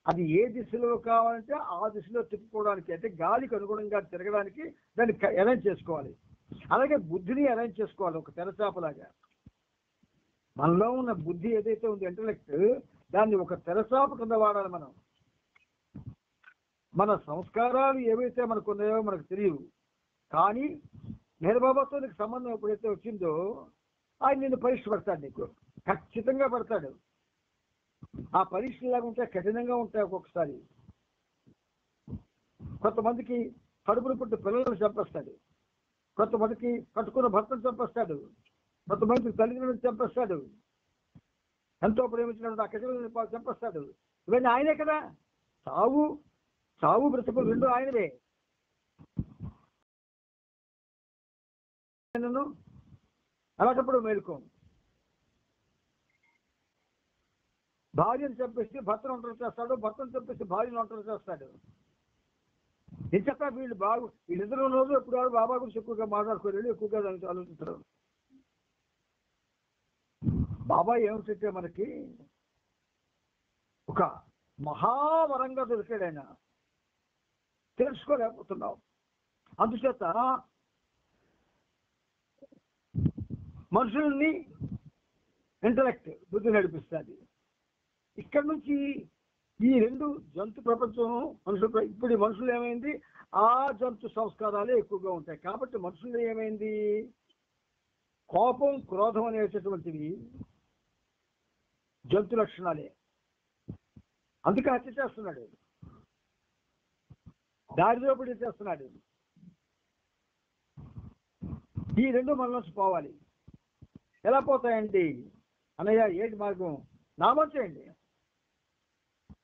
అది ఏ దిశలో కావాలంటే ఆ దిశలో తిప్పుకోవడానికి, అంటే గాలికి అనుగుణంగా తిరగడానికి దాన్ని అరేంజ్ చేసుకోవాలి. అలాగే బుద్ధిని అరేంజ్ చేసుకోవాలి ఒక తెరచాపలాగా. మనలో ఉన్న బుద్ధి ఏదైతే ఉంది, ఇంటలెక్ట్, దాన్ని ఒక తెరచాప కింద వాడాలి మనం. మన సంస్కారాలు ఏవైతే మనకు ఉన్నాయో మనకు తెలియవు, కానీ నేరబాబాతో నీకు సంబంధం ఎప్పుడైతే వచ్చిందో ఆయన నిన్ను పరీక్ష పడతాడు. నీకు ఖచ్చితంగా పడతాడు. ఆ పరీక్షలు లాగా ఉంటాయి, కఠినంగా ఉంటాయి. ఒక్కొక్కసారి కొంతమందికి కడుపును పుట్టి పిల్లలను చంపేస్తాడు, కొంతమందికి కట్టుకున్న భర్తను చంపేస్తాడు, కొంతమందికి తల్లిదండ్రులను చంపేస్తాడు, ఎంతో ప్రేమించినటువంటి ఆ కఠిన చంపేస్తాడు. ఇవన్నీ ఆయనే కదా. చావు బ్రతుకులు రెండు ఆయనవే. అలాంటప్పుడు మేలుకో. భార్యను చంపేసి భర్తను ఒంటరి చేస్తాడు, భర్తను చంపేసి భార్యను ఒంటరి చేస్తాడు. ఇంతక వీళ్ళిద్దరు రోజు ఎప్పుడు బాబా గురించి ఎక్కువగా మాట్లాడుకోలేదు, ఎక్కువగా దానికి ఆలోచిస్తారు. బాబా ఏమిటంటే మనకి ఒక మహావరంగా దొరికాడు. ఆయన తెలుసుకోలేకపోతున్నావు. అందుచేత మనుషుల్ని ఇంటలెక్ట్, బుద్ధి నడిపిస్తుంది. ఇక్కడ నుంచి ఈ రెండు జంతు ప్రపంచం మనుషులు. ఇప్పుడు మనుషులు ఏమైంది, ఆ జంతు సంస్కారాలే ఎక్కువగా ఉంటాయి. కాబట్టి మనుషులు ఏమైంది, కోపం, క్రోధం అనేటటువంటివి జంతు లక్షణాలే. అందుకే హత్య చేస్తున్నాడు, దారిదోపిడీ చేస్తున్నాడు. ఈ రెండు మన నుంచి పోవాలి. ఎలా పోతాయండి అన్నయ్య? ఏంటి మార్గం? నామం చేయండి,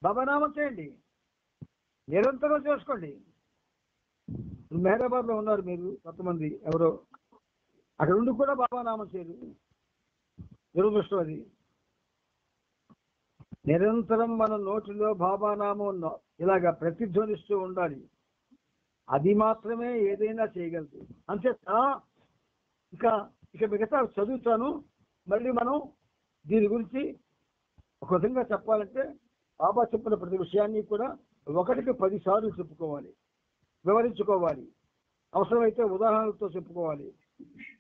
బాబా నామం చేయండి, నిరంతరం చేసుకోండి. మెహరాబాద్లో ఉన్నారు మీరు కొంతమంది, ఎవరో అక్కడ ఉండి కూడా బాబా నామం చేయరు. దురదృష్టం అది. నిరంతరం మన నోటిలో బాబా నామం ఇలాగా ప్రతిధ్వనిస్తూ ఉండాలి. అది మాత్రమే ఏదైనా చేయగలదు. అంచేత ఇక మిగతా చదువుతాను. మళ్ళీ మనం దీని గురించి ఒక విధంగా చెప్పాలంటే బాబా చెప్పిన ప్రతి విషయాన్ని కూడా 1కి 10 సార్లు చెప్పుకోవాలి, వివరించుకోవాలి, అవసరమైతే ఉదాహరణలతో చెప్పుకోవాలి.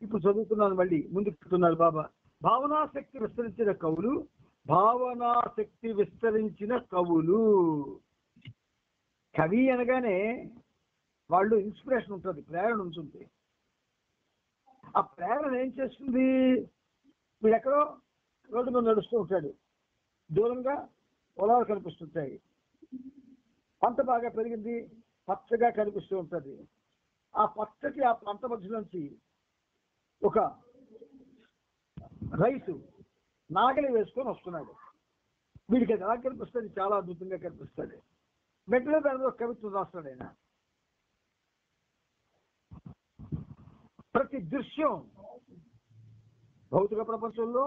ఇప్పుడు చదువుతున్నాను, మళ్ళీ ముందుకు చెప్తున్నారు బాబా. భావనాశక్తి విస్తరించిన కవులు, భావనాశక్తి విస్తరించిన కవులు. కవి అనగానే వాళ్ళు ఇన్స్పిరేషన్ ఉంటుంది, ప్రేరణ ఉంటుంది. ఆ ప్రేరణ ఏం చేస్తుంది? వీడు ఎక్కడో రోడ్డు మీద నడుస్తూ ఉంటాడు, దూరంగా పొలాలు కనిపిస్తుంటాయి, పంట బాగా పెరిగింది, పచ్చగా కనిపిస్తూ ఉంటుంది. ఆ పచ్చకి ఆ పంట మధ్యలోంచి ఒక రైతు నాగలి వేసుకొని వస్తున్నాడు. వీడికి అది ఎలా కనిపిస్తుంది? చాలా అద్భుతంగా కనిపిస్తుంది. వెంటనే దానిలో కవిత్వం రాస్తాడు ఆయన. ప్రతి దృశ్యం, భౌతిక ప్రపంచంలో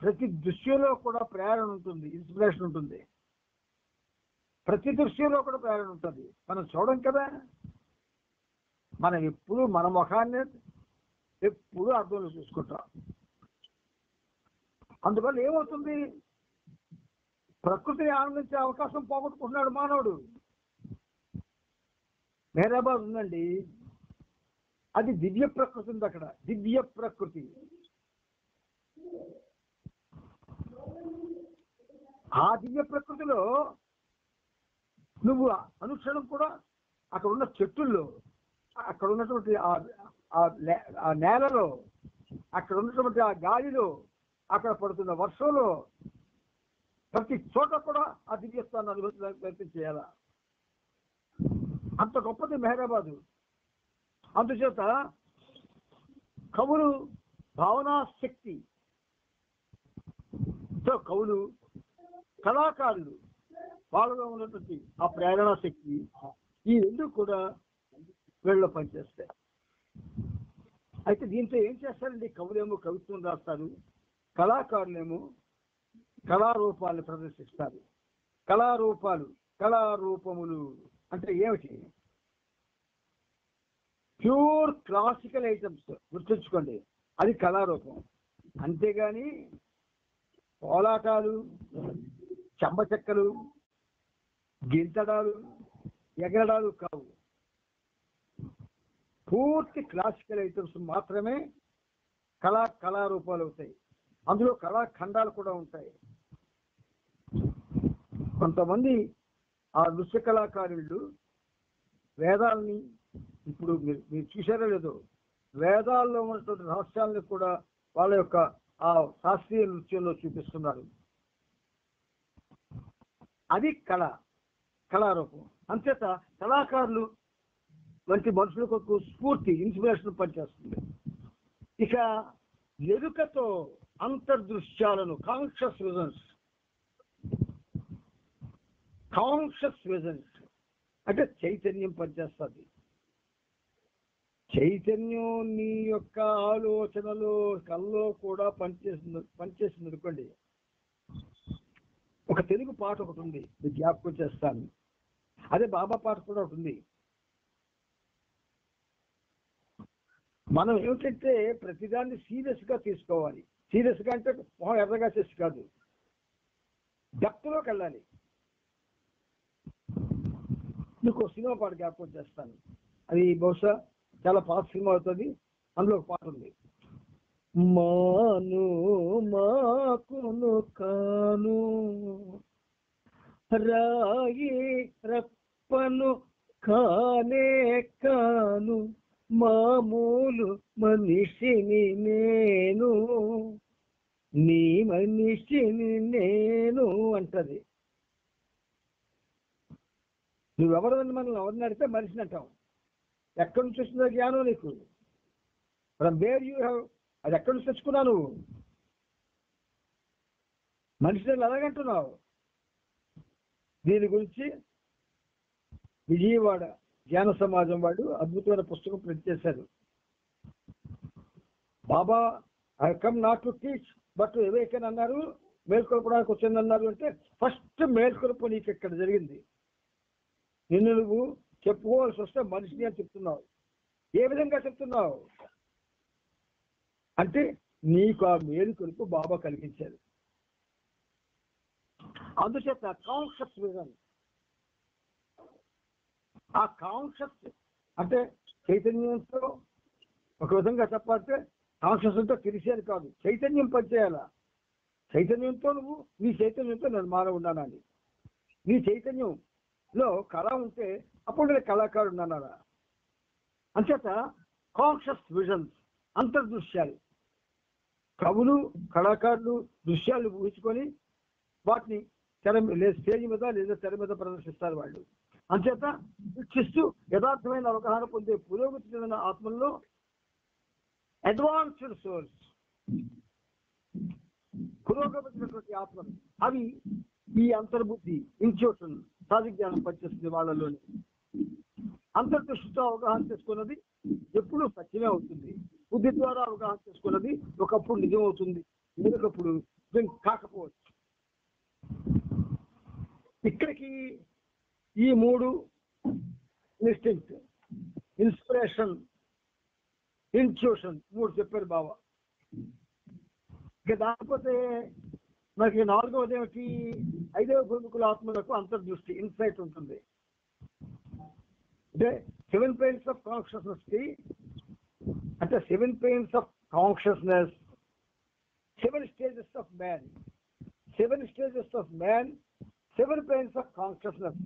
ప్రతి దృశ్యంలో కూడా ప్రేరణ ఉంటుంది, ఇన్స్పిరేషన్ ఉంటుంది. ప్రతి దృశ్యంలో కూడా ప్రేరణ ఉంటుంది. మనం చూడం కదా, మనం ఎప్పుడు మన ముఖాన్ని ఎప్పుడు అర్థంలో చూసుకుంటాం. అందువల్ల ఏమవుతుంది? ప్రకృతిని ఆనందించే అవకాశం పోగొట్టుకుంటున్నాడు మానవుడు. మెహరాబాద్ ఉందండి, అది దివ్య ప్రకృతి ఉంది. అక్కడ దివ్య ప్రకృతి. ఆ దివ్య ప్రకృతిలో నువ్వు అనుక్షణం కూడా అక్కడ ఉన్న చెట్టుల్లో, అక్కడ ఉన్నటువంటి ఆ నేలలో, అక్కడ ఉన్నటువంటి ఆ గాలిలో, అక్కడ పడుతున్న వర్షంలో, ప్రతి చోట కూడా ఆ దివ్యస్థానాన్ని అనుభూతి చేయాలా. అంత గొప్పది మెహరాబాదు. అందుచేత కవులు భావనాశక్తి, కవులు కళాకారులు, వాళ్ళలో ఉన్నటువంటి ఆ ప్రేరణా శక్తి, ఈ రెండు కూడా వీళ్ళలో పనిచేస్తాయి. అయితే దీంతో ఏం చేస్తారండి? కవులేమో కవిత్వం రాస్తారు, కళాకారులేమో కళారూపాలను ప్రదర్శిస్తారు. కళారూపాలు, కళారూపములు అంటే ఏమిటి? ప్యూర్ క్లాసికల్ ఐటమ్స్ గుర్తుంచుకోండి, అది కళారూపం. అంతేగాని కోలాటాలు, చెంబచెక్కలు, గింతడాలు, ఎగరడాలు కావు. పూర్తి క్లాసికల్ ఐటమ్స్ మాత్రమే కళారూపాలు అవుతాయి. అందులో కళాఖండాలు కూడా ఉంటాయి. కొంతమంది ఆ నృత్య కళాకారులు వేదాలని, ఇప్పుడు మీరు చూసారో లేదో, వేదాల్లో ఉన్నటువంటి రహస్యాలను కూడా వాళ్ళ యొక్క ఆ శాస్త్రీయ నృత్యంలో చూపిస్తున్నారు. అది కళారూపం. అంచేత కళాకారులు వంటి మనుషులకు స్ఫూర్తి, ఇన్స్పిరేషన్ పనిచేస్తుంది. ఇక ఎరుకతో అంతర్దృశ్యాలను కాన్షియస్ విజన్స్ అంటే చైతన్యం పనిచేస్తుంది. చైతన్యం నీ యొక్క ఆలోచనలో కల్లో కూడా పనిచేస్తుంది అనుకోండి. ఒక తెలుగు పాట ఒకటి ఉంది, మీకు జ్ఞాపకం చేస్తాను. అదే బాబా పాట కూడా ఒకటి ఉంది. మనం ఏమిటంటే ప్రతిదాన్ని సీరియస్ గా తీసుకోవాలి. సీరియస్ గా అంటే మొహం ఎర్రగా చేసి కాదు, డెప్త్ లోకి వెళ్ళాలి. మీకు సినిమా పాట జ్ఞాపకం చేస్తాను. అది బహుశా చాలా పాత సినిమా అవుతుంది. అందులో ఒక పాట ఉంది. మాను మాకును కాను రాయి రప్పను కానే కాను మామూలు మనిషిని నేను, నీ మనిషిని నేను అంటది. నువ్వెవరని మనం ఎవరిని అడిగితే మనిషిని అంటాం. ఎక్కడి నుంచి వస్తుందో జ్ఞానం నీకు? ఫ్రమ్ వేర్ యూ హ్యావ్, అది ఎక్కడి నుంచి తెచ్చుకున్నావు నువ్వు? మనిషిని ఎలాగంటున్నావు? దీని గురించి విజయవాడ జ్ఞాన సమాజం వాడు అద్భుతమైన పుస్తకం ప్రింట్ చేశారు. Baba I come not to teach but awaken అన్నారు, మేల్కొల్పడానికి వచ్చిందన్నారు. అంటే ఫస్ట్ మేల్కొల్పు నీకు ఇక్కడ జరిగింది. నిన్ను నువ్వు చెప్పుకోవాల్సి వస్తే మనిషిని అని చెప్తున్నావు. ఏ విధంగా చెప్తున్నావు అంటే నీకు ఆ మేలుకొలుపు బాబా కలిగించారు. అందుచేత కాన్షియస్ విజన్, ఆ కాన్షియస్ అంటే చైతన్యంతో, ఒక విధంగా చెప్పాలంటే కాన్షియస్ అంటే తెలిసేది కాదు, చైతన్యం పనిచేయాలా. చైతన్యంతో నువ్వు నీ చైతన్యంతో నేను మానవున్నానని, నీ చైతన్యంలో కళ ఉంటే అప్పుడు నేను కళాకారుడు అన్నారా. అంచేత కాన్షియస్ విజన్స్, అంతర్దృశ్యాలు, కవులు కళాకారులు దృశ్యాలు ఊహించుకొని వాటిని స్టేజ్ మీద లేదా తెర మీద ప్రదర్శిస్తారు వాళ్ళు. అంచేత వీక్షిస్తూ యథార్థమైన అవగాహన పొందే పురోగతి చెందిన ఆత్మల్లో అడ్వాన్స్డ్ సోల్స్, పురోగమించినటువంటి ఆత్మలు, అవి ఈ అంతర్బుద్ధి ఇన్స్టిట్యూషన్ సాధిక జ్ఞానం పనిచేస్తుంది వాళ్ళలోని. అంతర్దృష్టితో అవగాహన చేసుకున్నది ఎప్పుడు సత్యమే అవుతుంది. బుద్ధి ద్వారా అవగాహన చేసుకున్నది ఒకప్పుడు నిజం అవుతుంది, ఇంకొకప్పుడు నిజం కాకపోవచ్చు. ఇక్కడికి ఈ మూడు ఇన్స్టింక్ట్, ఇన్స్పిరేషన్, ఇన్స్టిట్యూషన్, మూడు చెప్పారు బాబా. ఇక దానిపోతే మనకి నాలుగవది ఏమిటి? 5వ గురుకుల ఆత్మలకు అంతర్దృష్టి, ఇన్సైట్ ఉంటుంది. అంటే 7 planes of consciousness కి, అంటే 7 planes of consciousness, 7 stages of man, 7 stages of man, 7 planes of consciousness.